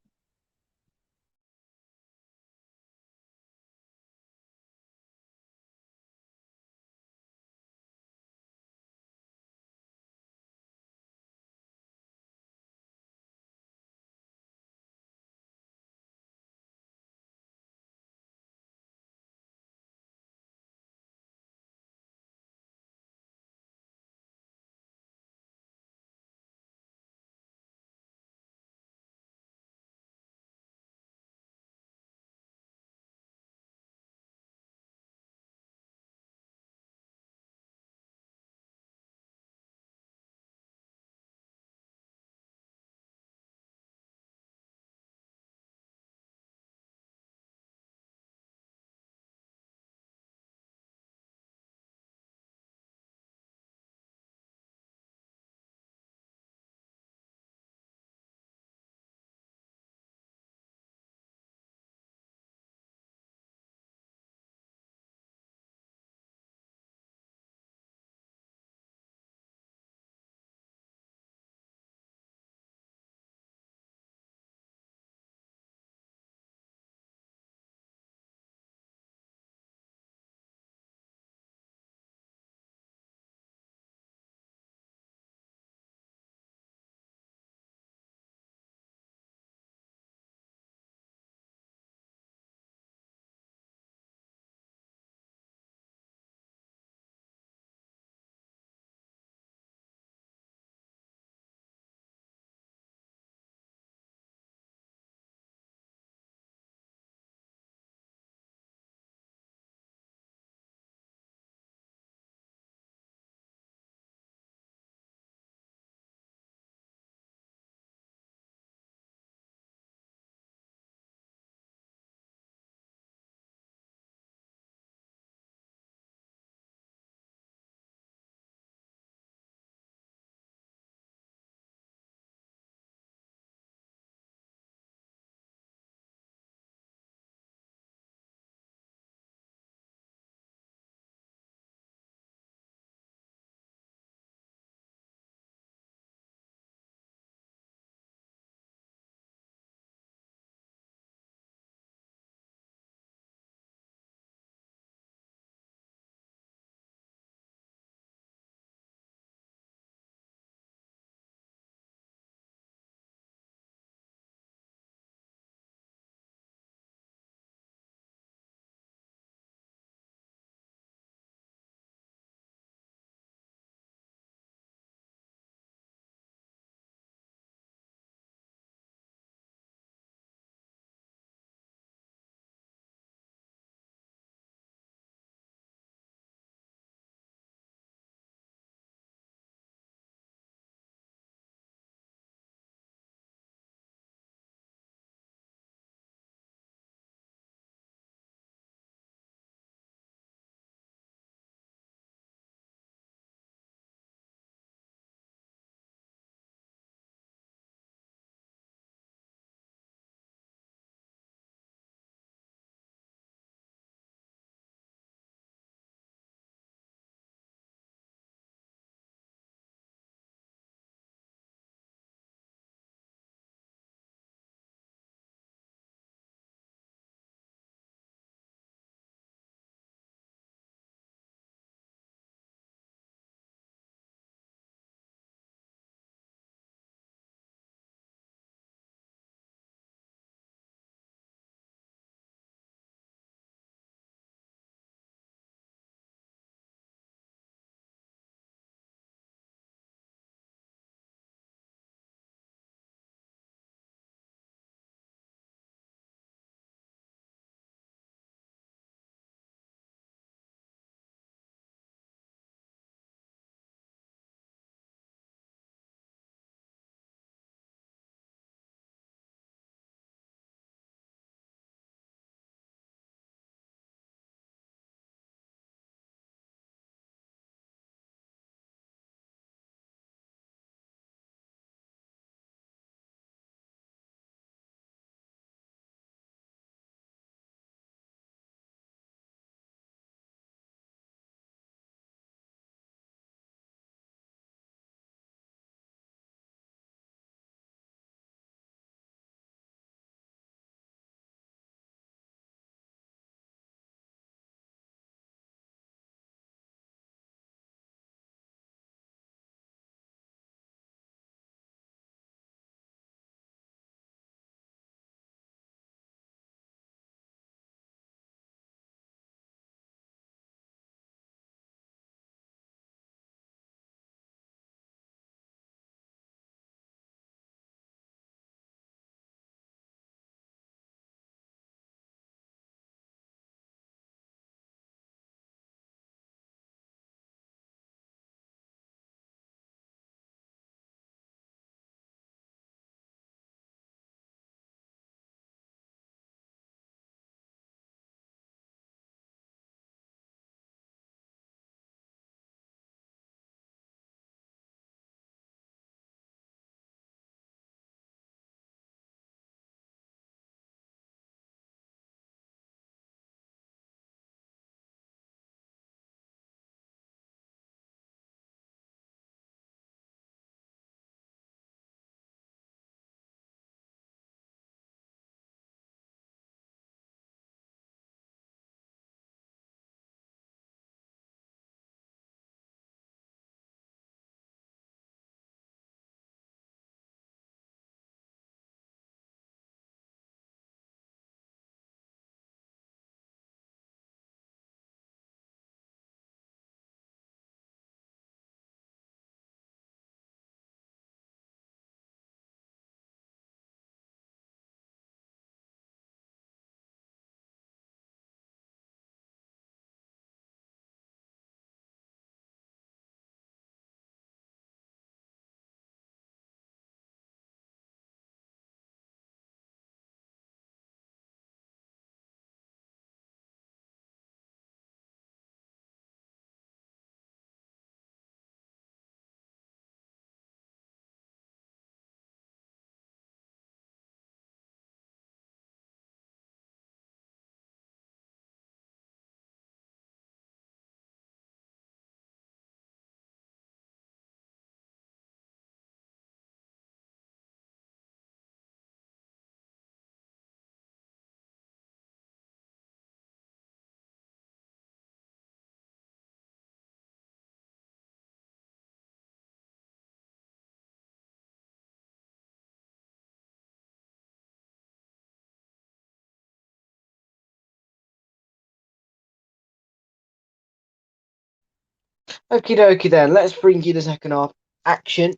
Okie dokie then, let's bring you the second half action.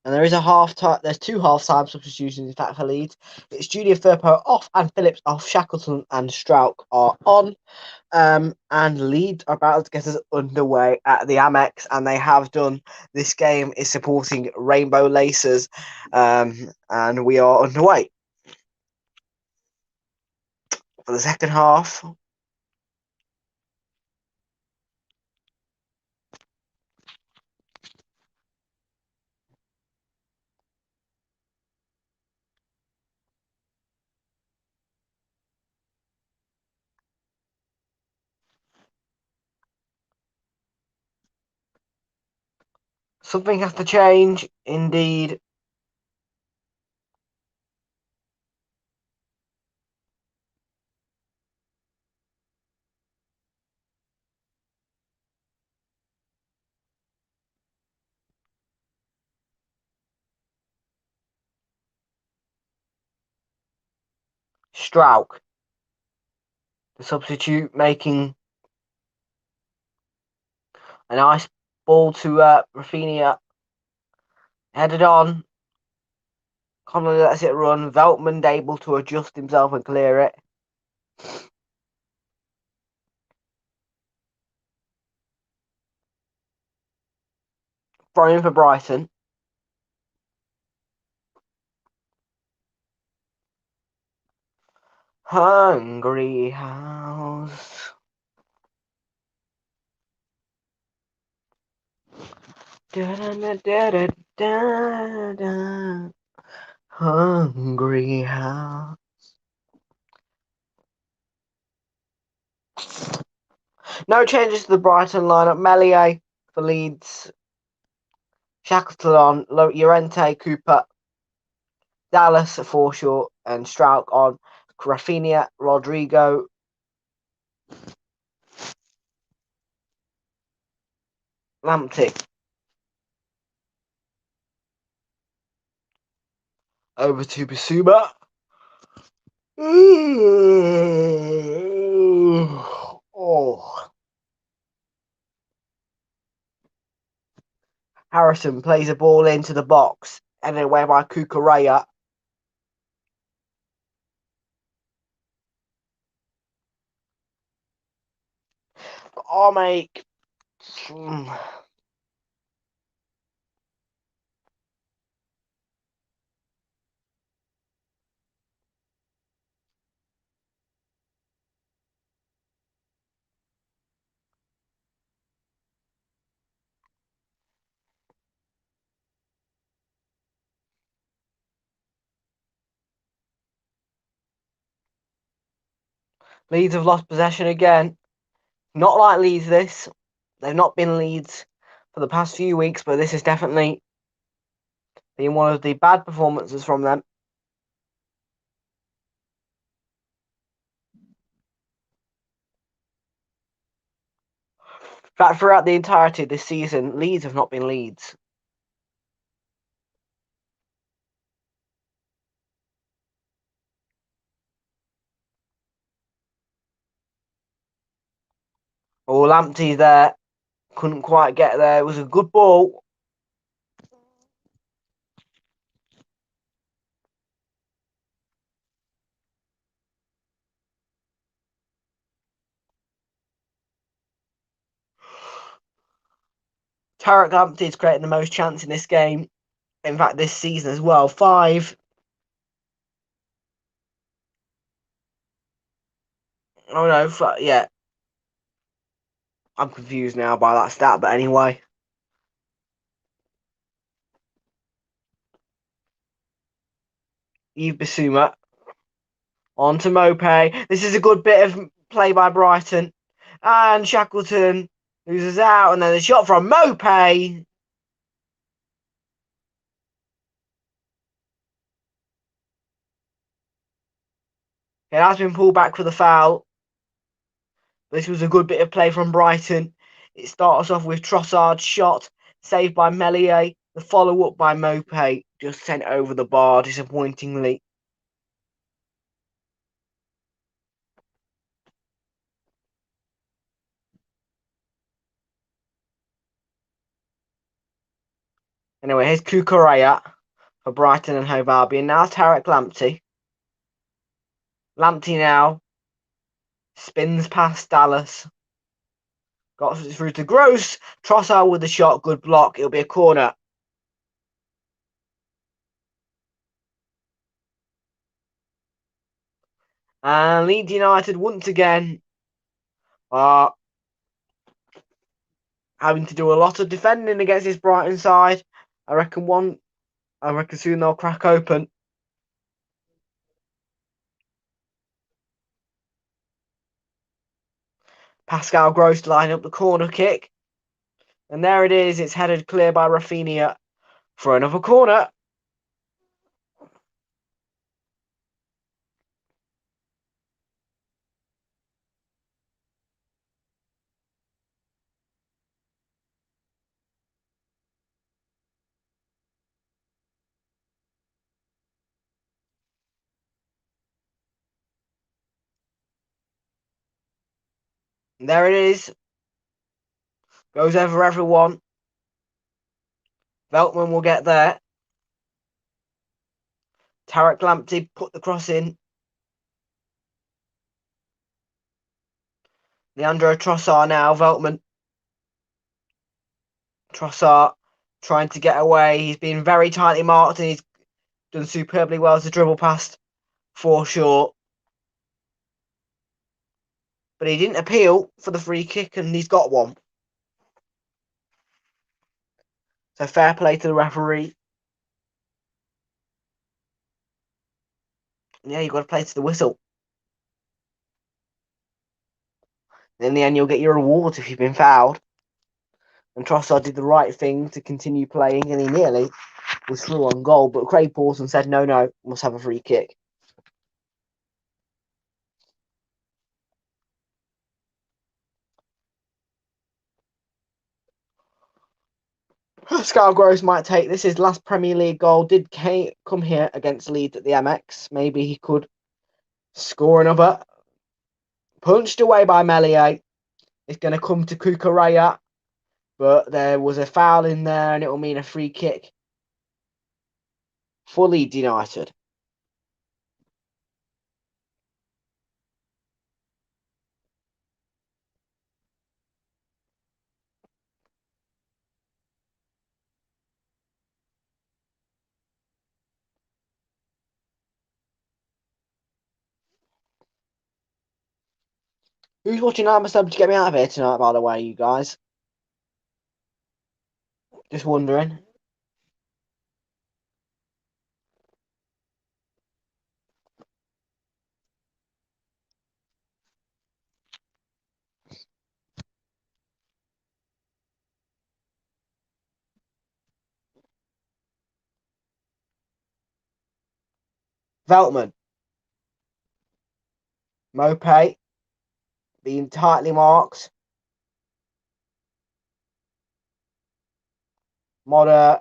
And there is a half time. There's two half-time substitutions in fact for Leeds. It's Junior Firpo off and Phillips off. Shackleton and Strauch are on. And Leeds are about to get us underway at the Amex, and they have done. This game is supporting Rainbow Laces, and we are underway for the second half. Something has to change, indeed. Strauch, the substitute, making a nice ball to Rafinha. Headed on. Connolly lets it run. Veltman able to adjust himself and clear it. Throw in for Brighton. Hungry house. Da, da, da, da, da, da. Hungry house. No changes to the Brighton lineup. Meslier for Leeds. Shackleton on. Llorente, Cooper, Dallas, Forshaw, and Strauch on. Rafinha, Rodrigo. Lamptey. Over to Bissouma. Oh. Harrison plays a ball into the box, and then away by Cucurella. I'll make. Leeds have lost possession again. Not like Leeds, this. They've not been Leeds for the past few weeks, but this has definitely been one of the bad performances from them. In fact, throughout the entirety of this season, Leeds have not been Leeds. Oh, Lamptey there. Couldn't quite get there. It was a good ball. Tarek Lamptey is creating the most chance in this game. In fact, this season as well. 5. Oh no, yeah. I'm confused now by that stat, but anyway. Yves Bissouma. On to Mopé. This is a good bit of play by Brighton. And Shackleton loses out. And then the shot from Mopé. It has been pulled back for the foul. This was a good bit of play from Brighton. It starts off with Trossard's shot, saved by Meslier. The follow-up by Mopé, just sent over the bar, disappointingly. Anyway, here's Cucurella for Brighton and Hove Albion. Now Tarek Lamptey. Lamptey now spins past Dallas. Got through to Gross. Trossard with the shot. Good block. It'll be a corner. And Leeds United once again are having to do a lot of defending against this Brighton side. I reckon soon they'll crack open. Pascal Gross lining up the corner kick. And there it is. It's headed clear by Rafinha for another corner. And there it is. Goes over everyone. Veltman will get there. Tarek Lamptey put the cross in. Leandro Trossard now. Veltman. Trossard trying to get away. He's been very tightly marked and he's done superbly well to dribble past for short. But he didn't appeal for the free kick and he's got one. So fair play to the referee. Yeah, you've got to play to the whistle. In the end, you'll get your rewards if you've been fouled. And Trossard did the right thing to continue playing, and he nearly was through on goal. But Craig Pawson said, no, must have a free kick. Pascal Gross might take this. His last Premier League goal did come here against Leeds at the MX. Maybe he could score another. Punched away by Meslier. It's going to come to Cucurella. But there was a foul in there and it will mean a free kick for Leeds United. Who's watching Armour Sub to get me out of here tonight, by the way, you guys? Just wondering. Veltman. Mope. Being tightly marked. Modder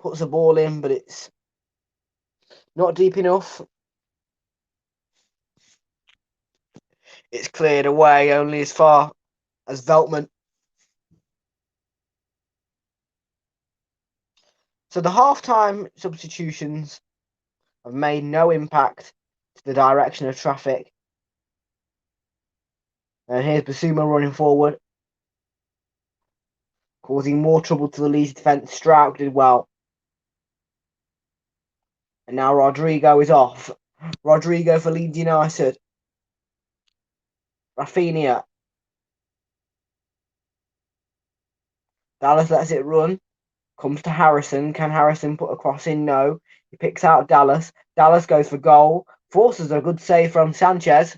puts the ball in, but it's not deep enough. It's cleared away only as far as Veltman. So the half-time substitutions have made no impact to the direction of traffic. And here's Basuma running forward, causing more trouble to the Leeds defence. Strout did well. And now Rodrigo is off. Rodrigo for Leeds United. Rafinha. Dallas lets it run. Comes to Harrison. Can Harrison put a cross in? No. He picks out Dallas. Dallas goes for goal. Forces a good save from Sanchez.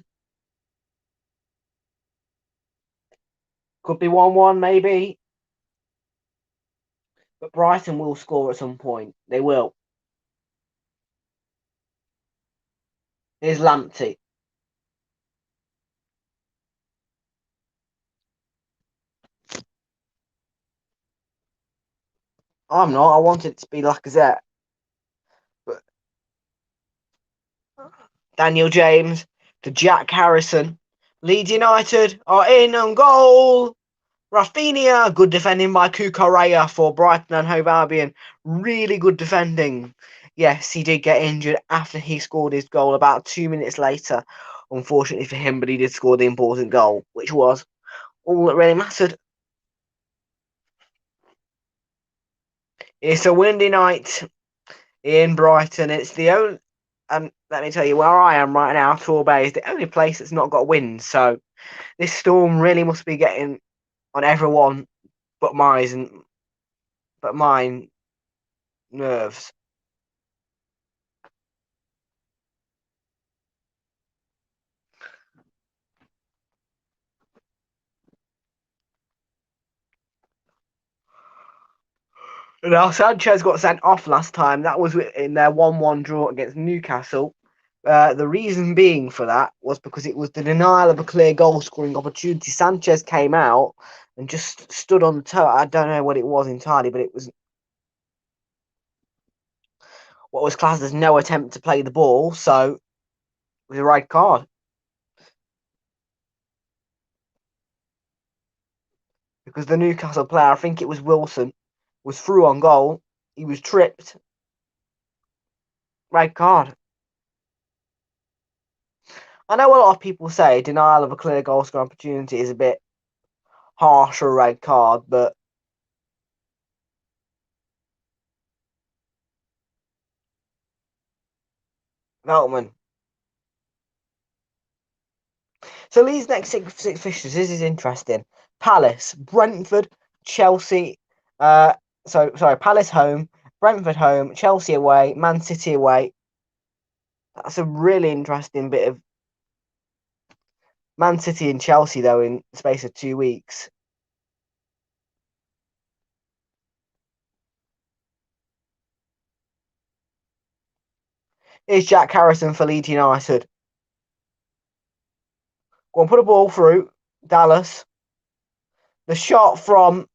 Could be 1-1 maybe. But Brighton will score at some point. They will. Here's Lamptey. I'm not. I want it to be Lacazette. But Daniel James to Jack Harrison. Leeds United are in on goal. Rafinha, good defending by Cucurella for Brighton and Hove Albion. Really good defending. Yes, he did get injured after he scored his goal about 2 minutes later, unfortunately for him, but he did score the important goal, which was all that really mattered. It's a windy night in Brighton. It's the only, and let me tell you, where I am right now, Torbay is the only place that's not got wind. So this storm really must be getting on everyone but mine nerves. Now Sanchez got sent off last time. That was in their 1-1 draw against Newcastle. The reason being for that was because it was the denial of a clear goal scoring opportunity. Sanchez came out and just stood on the toe. I don't know what it was entirely, but it was what was classed as no attempt to play the ball. So it was a red card. Because the Newcastle player, I think it was Wilson, was through on goal. He was tripped. Red card. I know a lot of people say denial of a clear goal scoring opportunity is a bit harsh for a red card, but Veltman. So Leeds' next six fixtures. This is interesting. Palace, Brentford, Chelsea. Palace home, Brentford home, Chelsea away, Man City away. That's a really interesting bit of Man City and Chelsea though in the space of 2 weeks. Here's Jack Harrison for Leeds United. Go on, put a ball through. Dallas. The shot from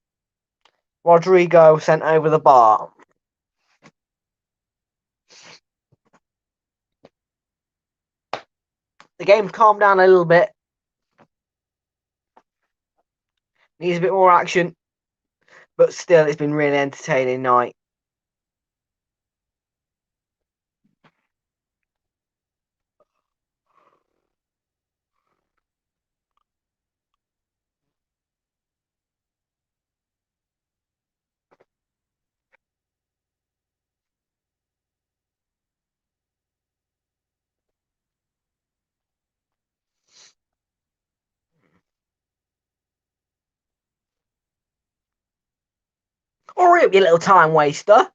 Rodrigo sent over the bar. The game's calmed down a little bit. Needs a bit more action. But still, it's been really entertaining night. Hurry up, you little time waster.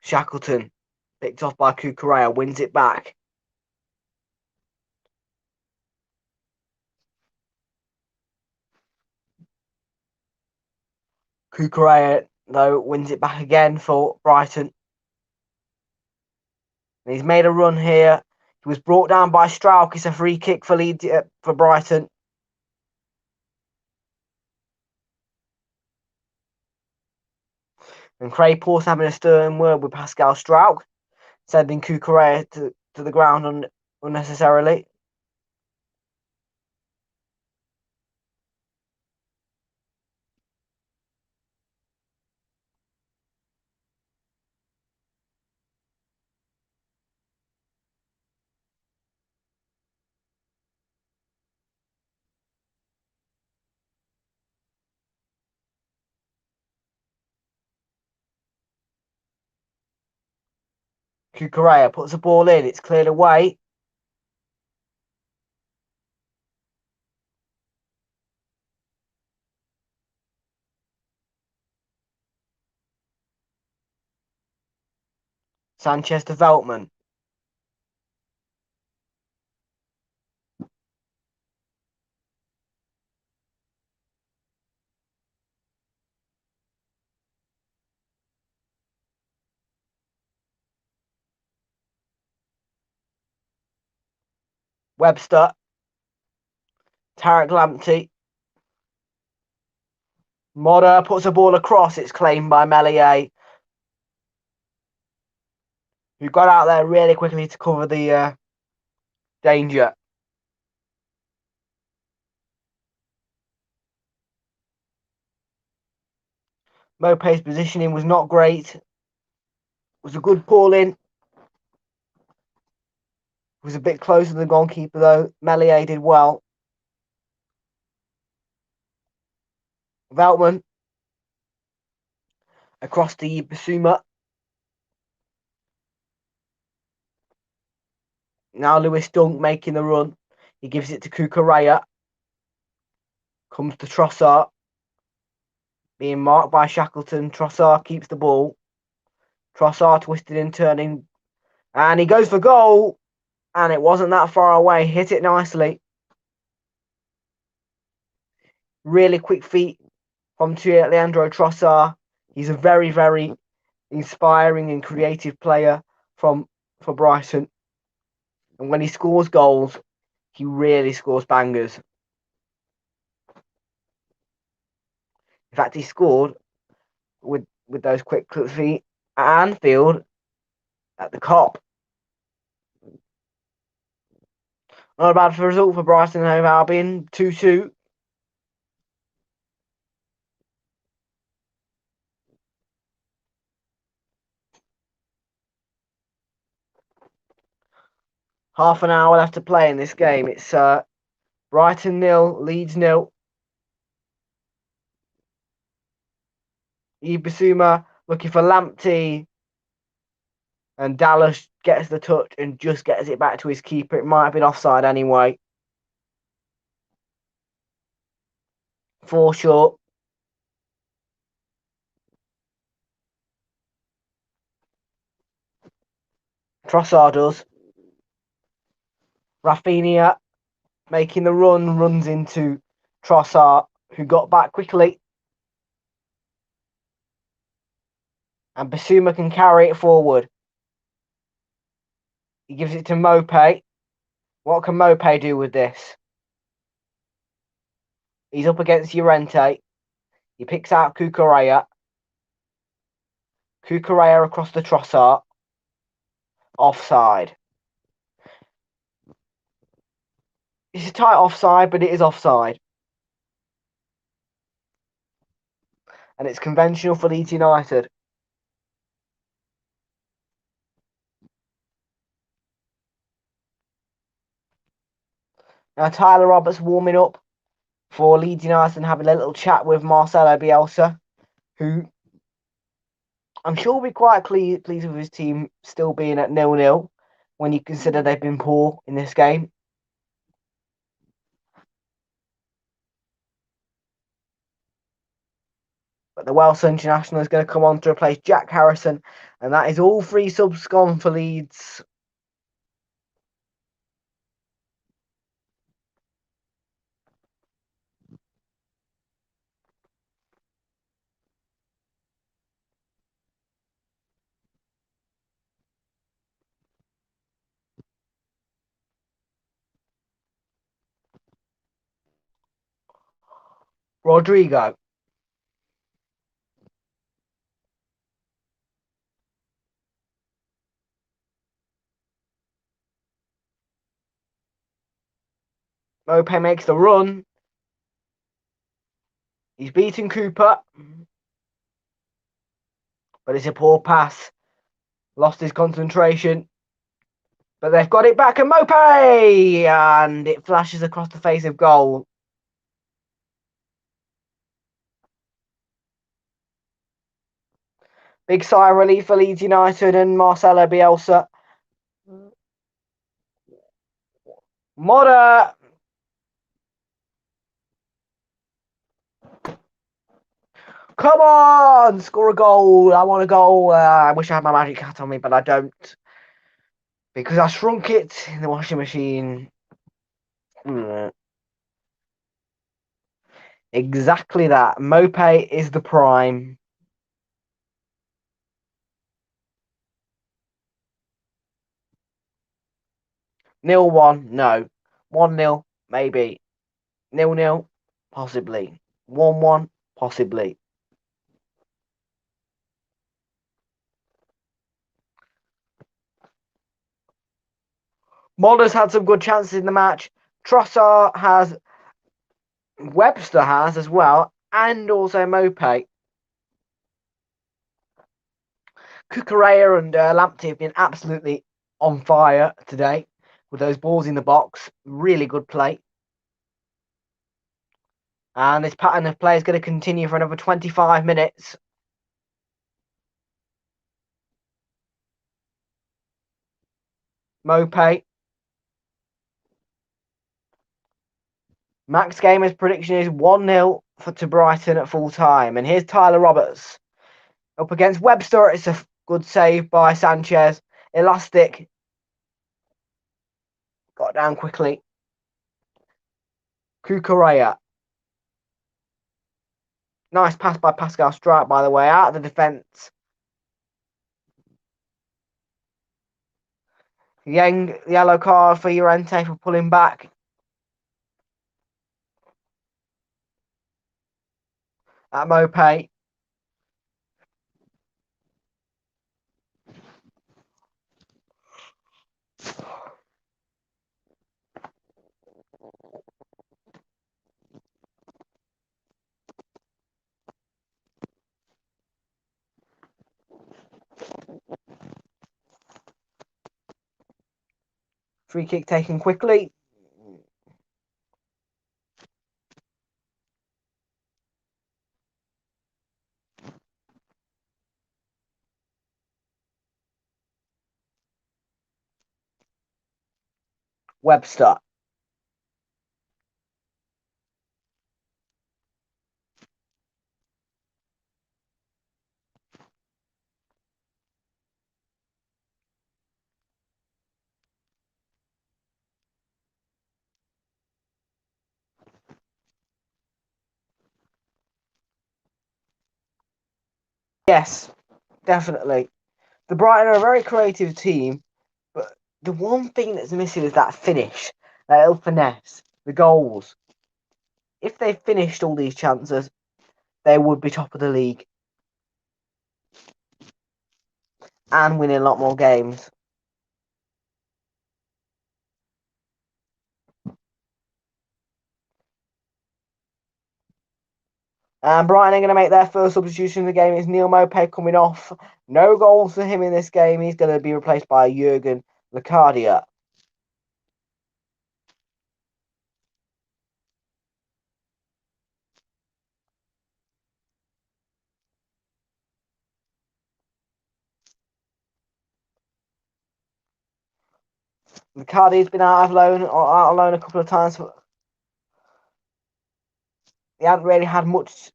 Shackleton, picked off by Cucurella, wins it back. Cucurella, though, wins it back again for Brighton. And he's made a run here. He was brought down by Strauch. It's a free kick for Leeds, for Brighton. And Craig Porce having a stern word with Pascal Strauch, sending Cucurella to the ground unnecessarily. Cucurella puts the ball in. It's cleared away. Sanchez to Veltman. Webster. Tarek Lamptey. Modder puts a ball across. It's claimed by Melier. who got out there really quickly to cover the danger. Mopé's positioning was not great. It was a good pull in. It was a bit closer than the goalkeeper though. Melier did well. Veltman across to Basuma. Now Lewis Dunk making the run. He gives it to Cucurella. Comes to Trossard. Being marked by Shackleton. Trossard keeps the ball. Trossard twisted and turning. And he goes for goal. And it wasn't that far away. Hit it nicely. Really quick feet from Leandro Trossard. He's a very, very inspiring and creative player for Brighton. And when he scores goals, he really scores bangers. In fact, he scored with those quick feet at Anfield at the Cop. Not a bad result for Brighton and Hove Albion, 2-2. Half an hour left to play in this game. It's Brighton 0, Leeds 0. Ibasuma looking for Lamptey. And Dallas gets the touch and just gets it back to his keeper. It might have been offside anyway. 4 short. Trossard does. Rafinha making the run, runs into Trossard, who got back quickly. And Basuma can carry it forward. He gives it to Mopé. What can Mopé do with this? He's up against Llorente. He picks out Cucurella. Cucurella across the Trossard. Offside. It's a tight offside, but it is offside. And it's conventional for Leeds United. Now Tyler Roberts warming up for Leeds United and having a little chat with Marcelo Bielsa, who I'm sure will be quite pleased with his team still being at 0-0 when you consider they've been poor in this game. But the Welsh international is going to come on to replace Jack Harrison, and that is all 3 subs gone for Leeds. Rodrigo. Mopé makes the run. He's beaten Cooper. But it's a poor pass. Lost his concentration. But they've got it back, and Mopé! And it flashes across the face of goal. Big sigh of relief for Leeds United and Marcelo Bielsa. Modder! Come on! Score a goal. I want a goal. I wish I had my magic hat on me, but I don't. Because I shrunk it in the washing machine. Exactly that. Mopé is the prime. Nil 1, no. 1-0, maybe. 0-0, possibly. 1-1, possibly. Mulder's had some good chances in the match. Trossard has, Webster has as well, and also Mope. Cucurella and Lamptey have been absolutely on fire today with those balls in the box. Really good play. And this pattern of play is going to continue for another 25 minutes. Mope. Max Gamer's prediction is 1-0 to Brighton at full time. And here's Tyler Roberts up against Webster. It's a good save by Sanchez. Elastic. Got down quickly. Cucurella. Nice pass by Pascal Strike, by the way, out of the defence. Yang, yellow card for Llorente for pulling back. At Mope. Free kick taken quickly. Webster. Yes, definitely. The Brighton are a very creative team, but the one thing that's missing is that finish, that little finesse, the goals. If they finished all these chances, they would be top of the league and winning a lot more games. And Brighton are going to make their first substitution in the game. It's Neil Maupay coming off. No goals for him in this game. He's going to be replaced by Jurgen Locadia. Locardia's been out of loan a couple of times. He hasn't really had much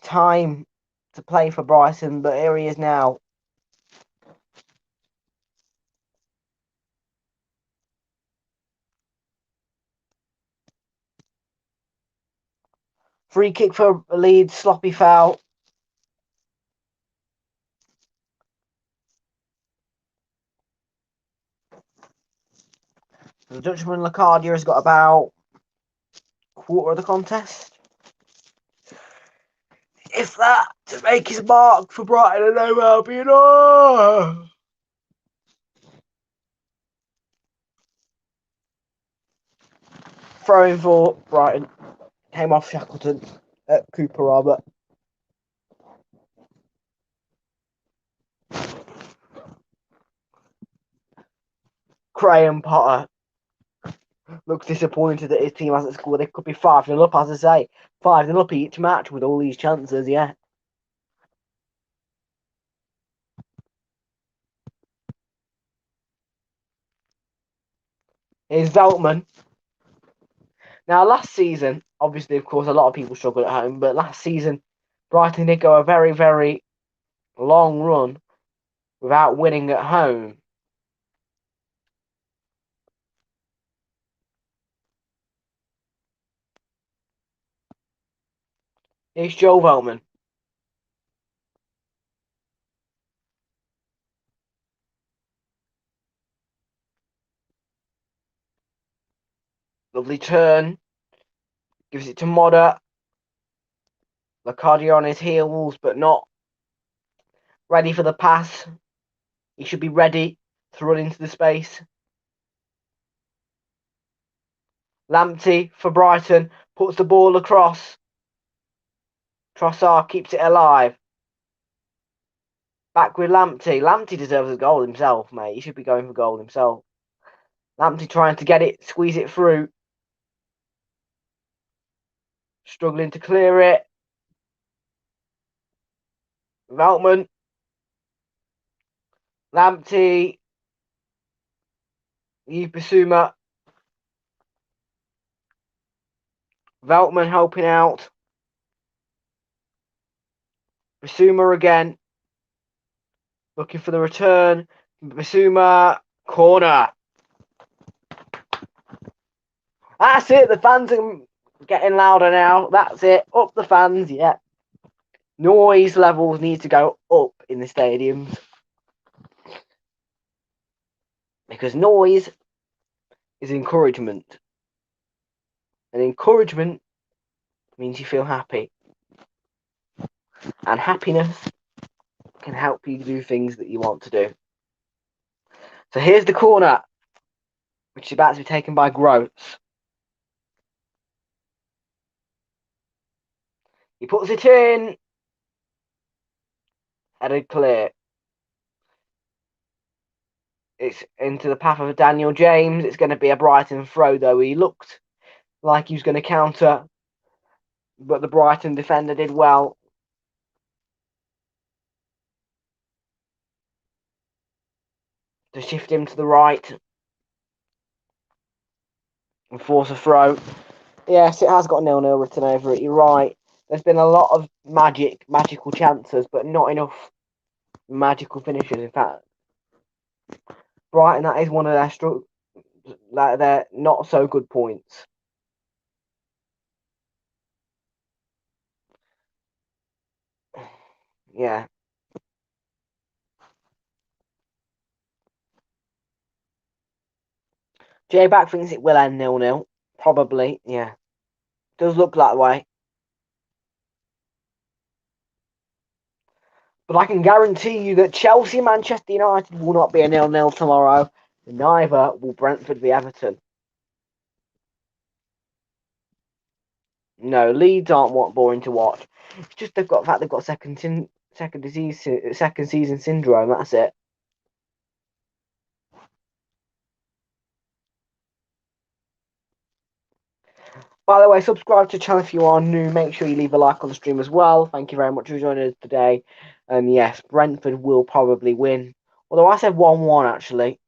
time to play for Brighton, but here he is now. Free kick for Leeds, sloppy foul. The Dutchman Locadia has got about a quarter of the contest, if that, to make his mark for Brighton and home Albion. Oh! Throwing for Brighton. Came off Shackleton at Cooper Robert. Graham Potter looks disappointed that his team hasn't scored. They could be 5-0 up, as I say. 5-0 up each match with all these chances, yeah. Here's Veltman. Now, last season, obviously, of course, a lot of people struggled at home, but last season, Brighton did go a very, very long run without winning at home. Here's Joe Veltman. Lovely turn. Gives it to Modder. Locadia on his heels, but not ready for the pass. He should be ready to run into the space. Lamptey for Brighton. Puts the ball across. Trossard keeps it alive. Back with Lamptey. Lamptey deserves a goal himself, mate. He should be going for goal himself. Lamptey trying to get it, squeeze it through. Struggling to clear it. Veltman. Lamptey. Bissouma. Veltman helping out. Bissouma again. Looking for the return. Bissouma. Corner. That's it. The fans are getting louder now. That's it. Up the fans. Yeah. Noise levels need to go up in the stadiums. Because noise is encouragement. And encouragement means you feel happy. And happiness can help you do things that you want to do. So here's the corner, which is about to be taken by Groats. He puts it in. Headed clear. It's into the path of Daniel James. It's going to be a Brighton throw, though. He looked like he was going to counter, but the Brighton defender did well. To shift him to the right and force a throw. Yes, it has got 0-0 written over it. You're right. There's been a lot of magical chances, but not enough magical finishes. In fact, Brighton, that is one of their not so good points. Yeah. Jay Back thinks it will end 0-0. Probably, yeah. Does look that way. But I can guarantee you that Chelsea Manchester United will not be a 0-0 tomorrow. Neither will Brentford v Everton. No, Leeds aren't boring to watch. It's just they've got second season syndrome. That's it. By the way, subscribe to the channel if you are new. Make sure you leave a like on the stream as well. Thank you very much for joining us today. And yes, Brentford will probably win. Although I said 1-1 actually.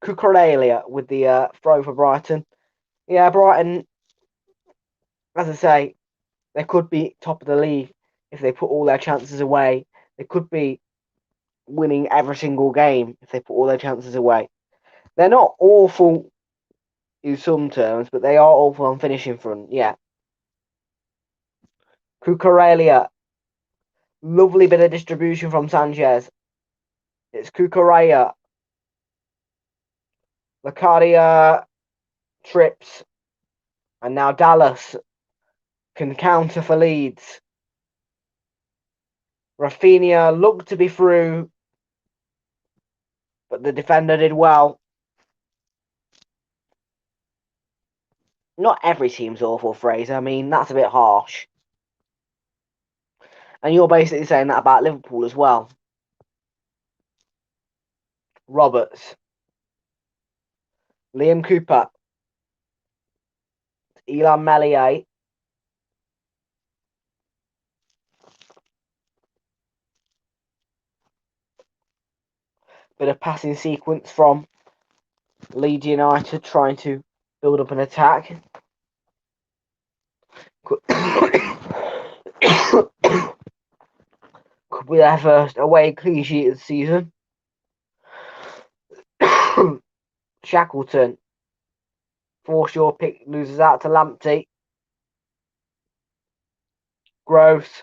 Cucurella with the throw for Brighton. Yeah, Brighton, as I say, they could be top of the league if they put all their chances away. They could be winning every single game if they put all their chances away. They're not awful in some terms, but they are awful on finishing front. Yeah. Cucurella. Lovely bit of distribution from Sanchez. It's Cucurella. Lacadia trips. And now Dallas can counter for Leeds. Rafinha looked to be through, but the defender did well. Not every team's awful, Fraser. I mean, that's a bit harsh. And you're basically saying that about Liverpool as well. Roberts. Liam Cooper. Elan Melier. Bit of passing sequence from Leeds United trying to build up an attack. Could be their first away clean sheet of the season. Shackleton. Forshaw loses out to Lamptey. Gross.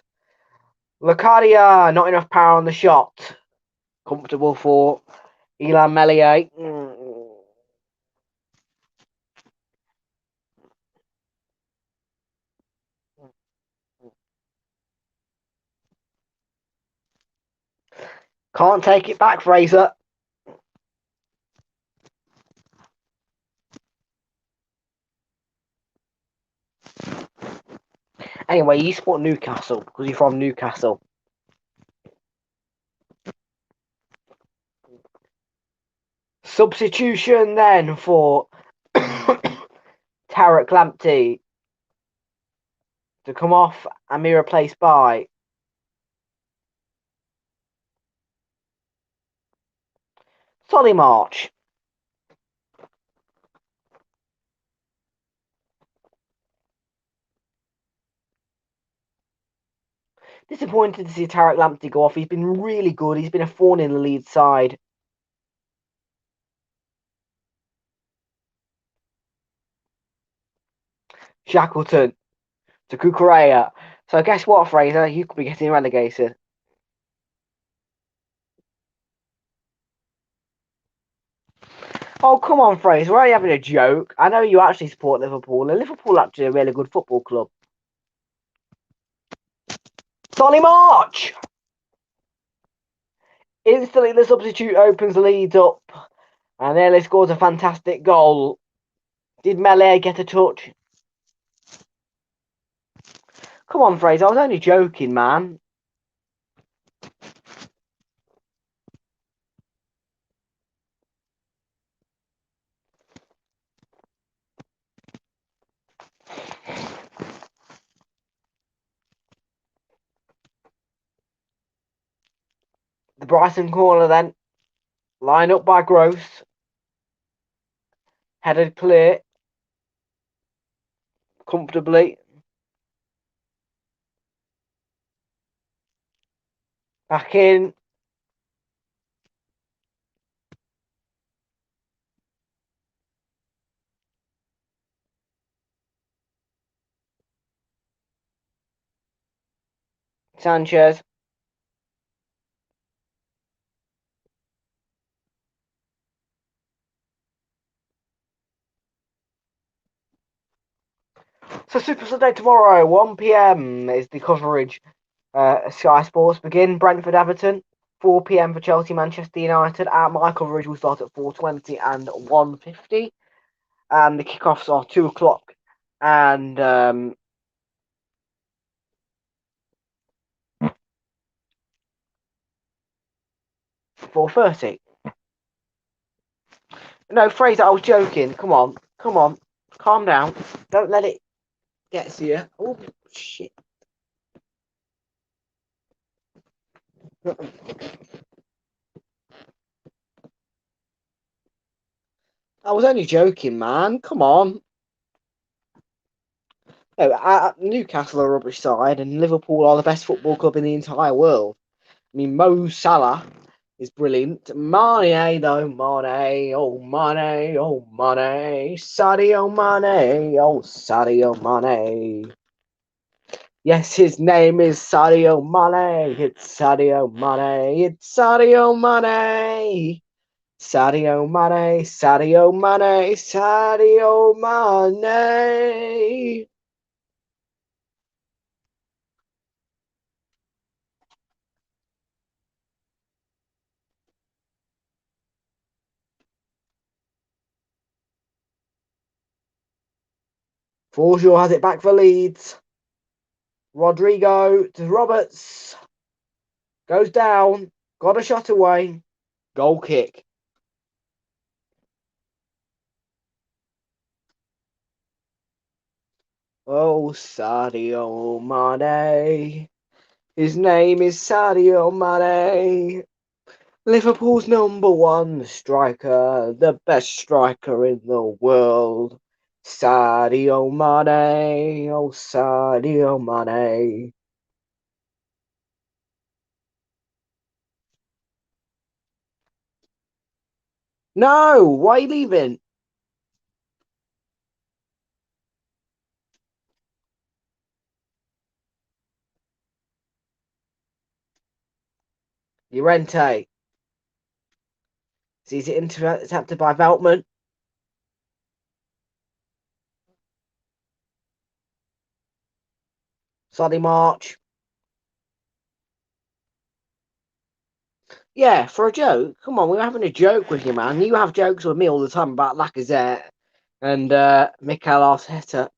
Lacadia, not enough power on the shot. Comfortable for Elan Melier. Can't take it back, Fraser. Anyway, you support Newcastle because you're from Newcastle. Substitution then for Tarek Lamptey to come off and be replaced by Solly March. Disappointed to see Tarek Lamptey go off. He's been really good. He's been a thorn in the Leeds side. Shackleton to Cucurella. So guess what, Fraser? You could be getting relegated. Oh, come on, Fraser. We're only having a joke. I know you actually support Liverpool, and Liverpool actually a really good football club. Solly March! Instantly, the substitute opens the Leeds up, and Ellis scores a fantastic goal. Did Melee get a touch? Come on, Fraser. I was only joking, man. The Brighton corner then. Line up by Gross. Headed clear. Comfortably. Back in. Sanchez. So Super Sunday tomorrow, 1 p.m. is the coverage. Sky Sports begin. Brentford Everton, 4 p.m. for Chelsea Manchester United. My coverage will start at 4:20 and 1:50. And the kickoffs are 2 o'clock and 4:30. No, Fraser, I was joking. Come on. Calm down. Don't let it get to you. Oh, shit. I was only joking, man. Come on. No, Newcastle are a rubbish side, and Liverpool are the best football club in the entire world. I mean, Mo Salah is brilliant. Mane, though, Mane, oh Mane, oh Mane, Sadio Mane, oh Sadio Mane. Yes, his name is Sadio Mane. It's Sadio Mane. It's Sadio Mane. Sadio Mane. Sadio Mane. Sadio Mane. Forshaw has it back for Leeds. Rodrigo to Roberts. Goes down. Got a shot away. Goal kick. Oh, Sadio Mane. His name is Sadio Mane. Liverpool's #1 striker. The best striker in the world. Sadio Mane. Oh, Sadio Mane. No, why are you leaving? Llorente. Sees it intercepted by Veltman. Solly March. Yeah, for a joke. Come on, we're having a joke with you, man. You have jokes with me all the time about Lacazette and Mikel Arteta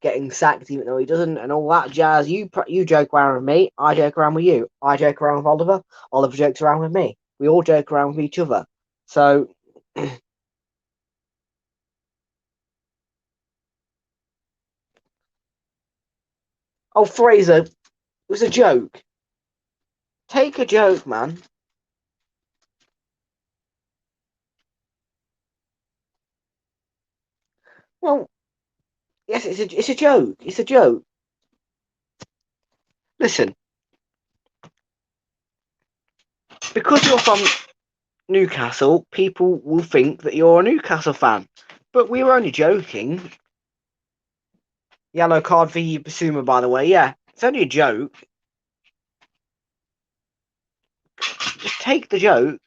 getting sacked even though he doesn't, and all that jazz. You joke around with me. I joke around with you. I joke around with Oliver. Oliver jokes around with me. We all joke around with each other. So, oh Fraser, it was a joke. Take a joke, man. Well, yes, it's a joke. It's a joke. Listen, because you're from Newcastle, people will think that you're a Newcastle fan. But we were only joking. Yellow card for Basuma, by the way. Yeah, it's only a joke. Just take the joke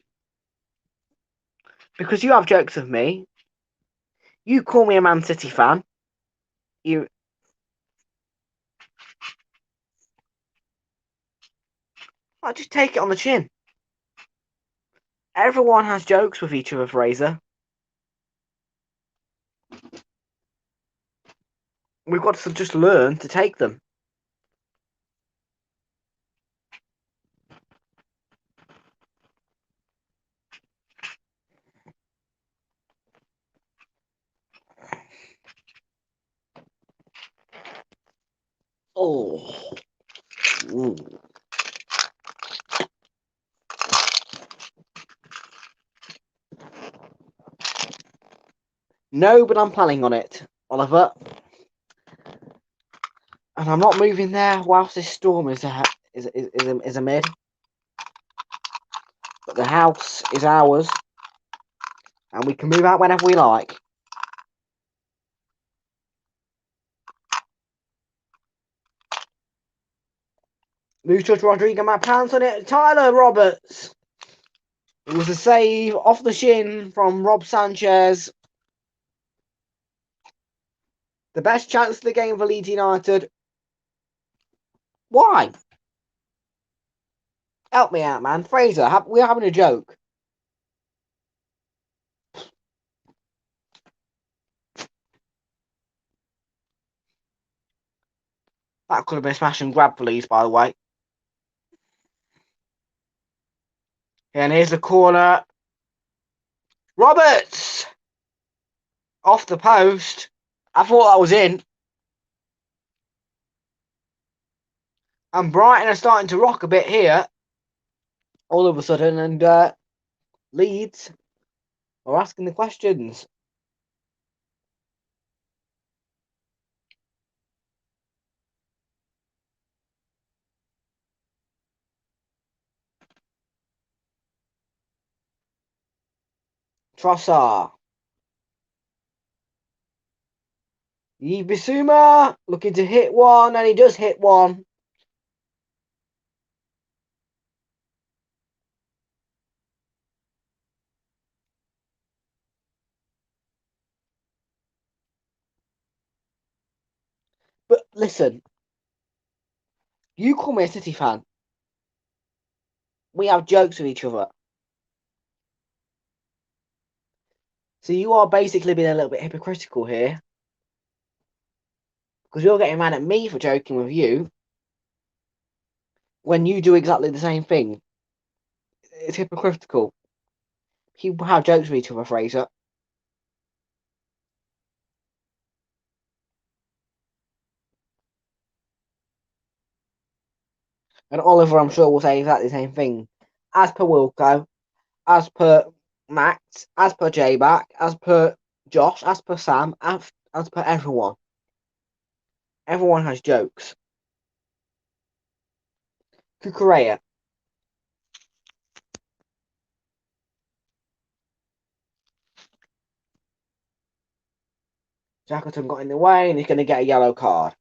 because you have jokes with me. You call me a Man City fan. You, I just take it on the chin. Everyone has jokes with each other, Fraser. We've got to just learn to take them. Oh. Ooh. No, but I'm planning on it, Oliver. And I'm not moving there whilst this storm is amid. But the house is ours, and we can move out whenever we like. Move touch Rodrigo, my pounds on it. Tyler Roberts. It was a save off the shin from Rob Sanchez. The best chance of the game for Leeds United. Why? Help me out, man. Fraser, we're having a joke. That could have been a smash and grab for Leeds, by the way. And here's the corner. Roberts! Off the post. I thought that was in. And Brighton are starting to rock a bit here. All of a sudden. And Leeds are asking the questions. Trossard. Bissouma looking to hit one, and he does hit one. But listen, you call me a City fan. We have jokes with each other. So you are basically being a little bit hypocritical here. Because you're getting mad at me for joking with you when you do exactly the same thing. It's hypocritical. People have jokes with each other, Fraser. And Oliver, I'm sure, will say exactly the same thing. As per Wilco, as per Max, as per J-Back, as per Josh, as per Sam, as per everyone. Everyone has jokes. Kukurea. Shackleton got in the way and he's going to get a yellow card.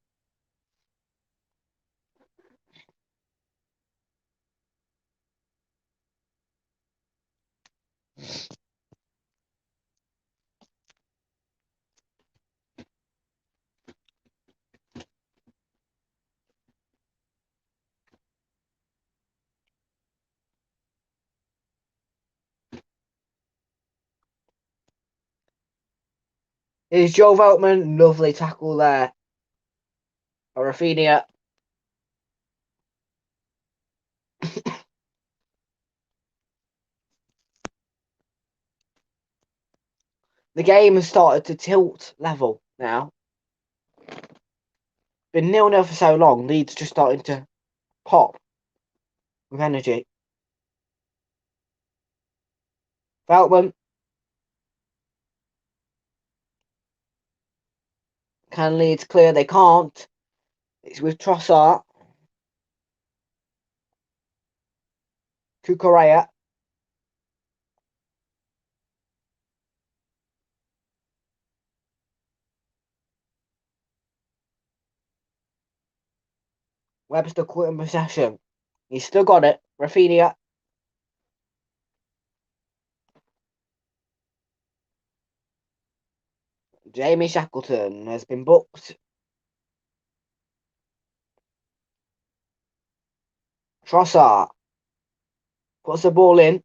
Here's Joe Veltman. Lovely tackle there. Rafinha. The game has started to tilt level now. Been 0-0 for so long. Leeds just starting to pop with energy. Veltman. Can Leeds clear? They can't. It's with Trossard. Cucurella. Webster caught in possession. He's still got it. Rafinha. Jamie Shackleton has been booked. Trossard puts the ball in.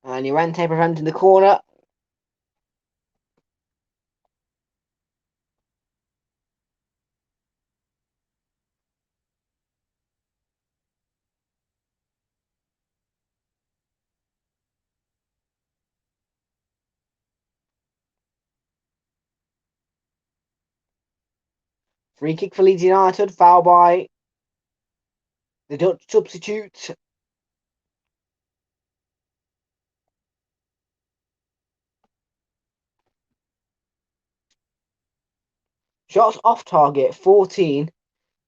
And Llorente preventing the corner. Free kick for Leeds United. Foul by the Dutch substitute. Shots off target 14.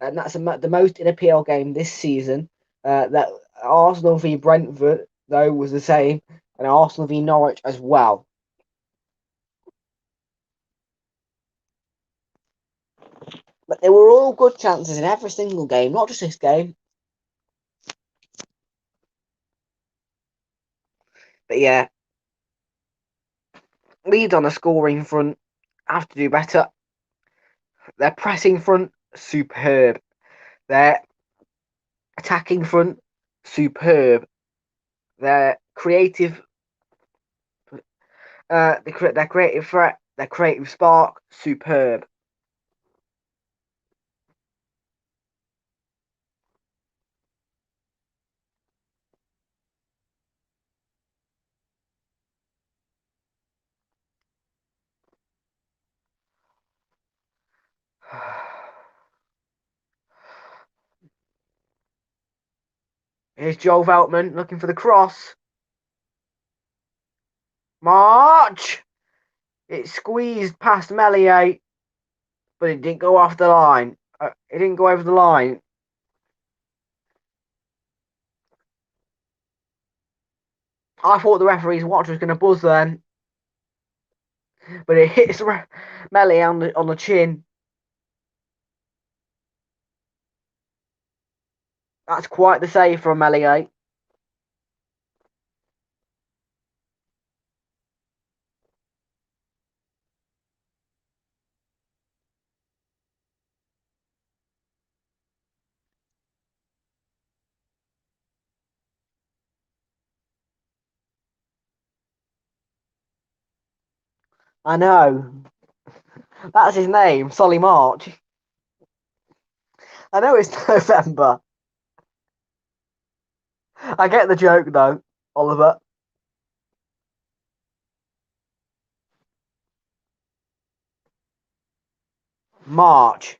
And that's the most in a PL game this season. That Arsenal v Brentford, though, was the same. And Arsenal v Norwich as well. But there were all good chances in every single game, not just this game. But yeah, Leeds on the scoring front have to do better. Their pressing front, superb. Their attacking front, superb. Their creative, their creative threat, their creative spark, superb. Here's Joel Veltman looking for the cross. March! It squeezed past Melier, but it didn't go off the line. It didn't go over the line. I thought the referee's watch was going to buzz then, but it hits Melier on the chin. That's quite the save from Melier. I know. That's his name, Solly March. I know it's November. I get the joke though, Oliver. March.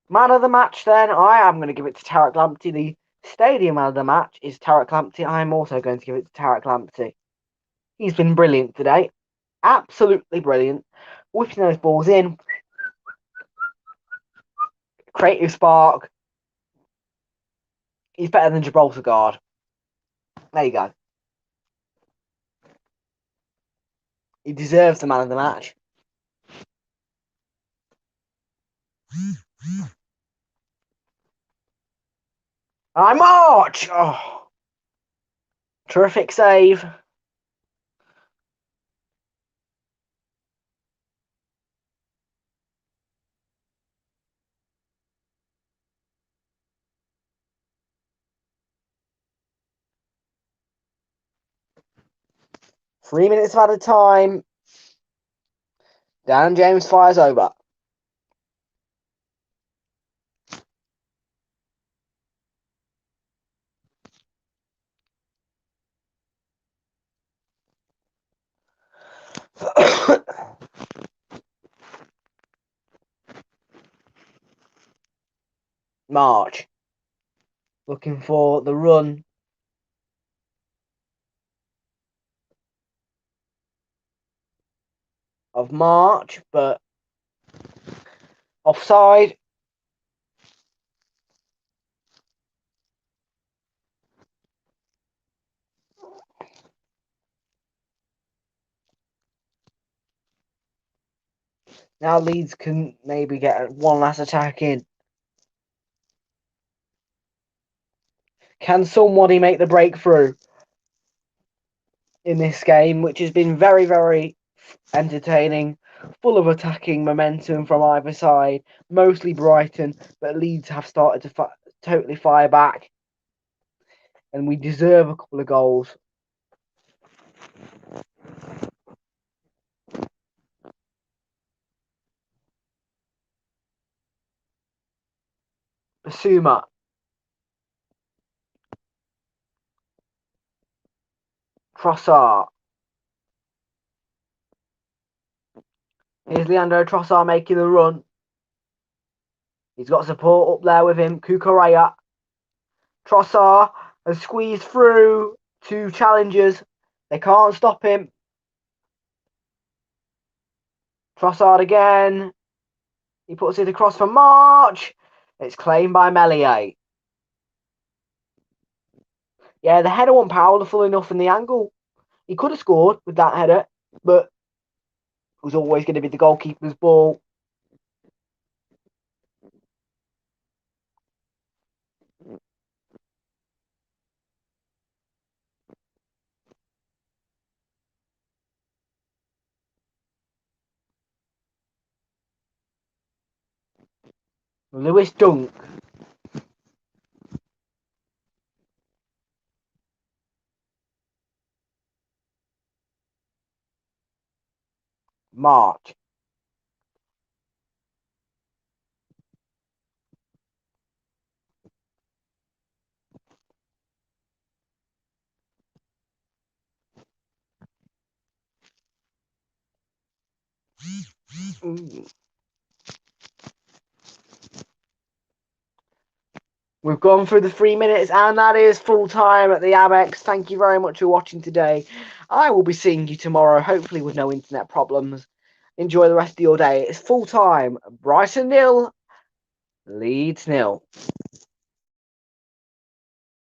Man of the match then, I am going to give it to Tarek Lamptey. The stadium man of the match is Tarek Lamptey. I'm also going to give it to Tarek Lamptey. He's been brilliant today. Absolutely brilliant. Whipping those balls in. Creative spark. He's better than Gibraltar guard. There you go. He deserves the man of the match. I march! Oh. Terrific save. Three minutes of added time. Dan James fires over. March. Looking for the run of March, but offside. Now Leeds can maybe get one last attack in. Can somebody make the breakthrough in this game, which has been very, very entertaining, full of attacking momentum from either side, mostly Brighton, but Leeds have started to totally fire back, and we deserve a couple of goals. Basuma. Trossard. Here's Leandro Trossard making the run. He's got support up there with him. Cucurella. Trossard has squeezed through two challengers. They can't stop him. Trossard again. He puts it across for March. It's claimed by Meslier. Yeah, the header wasn't powerful enough in the angle. He could have scored with that header, but it was always going to be the goalkeeper's ball. Lewis Dunk. March. We've gone through the 3 minutes, and that is full time at the Amex. Thank you very much for watching today. I will be seeing you tomorrow, hopefully with no internet problems. Enjoy the rest of your day. It's full time. Brighton 0, Leeds 0.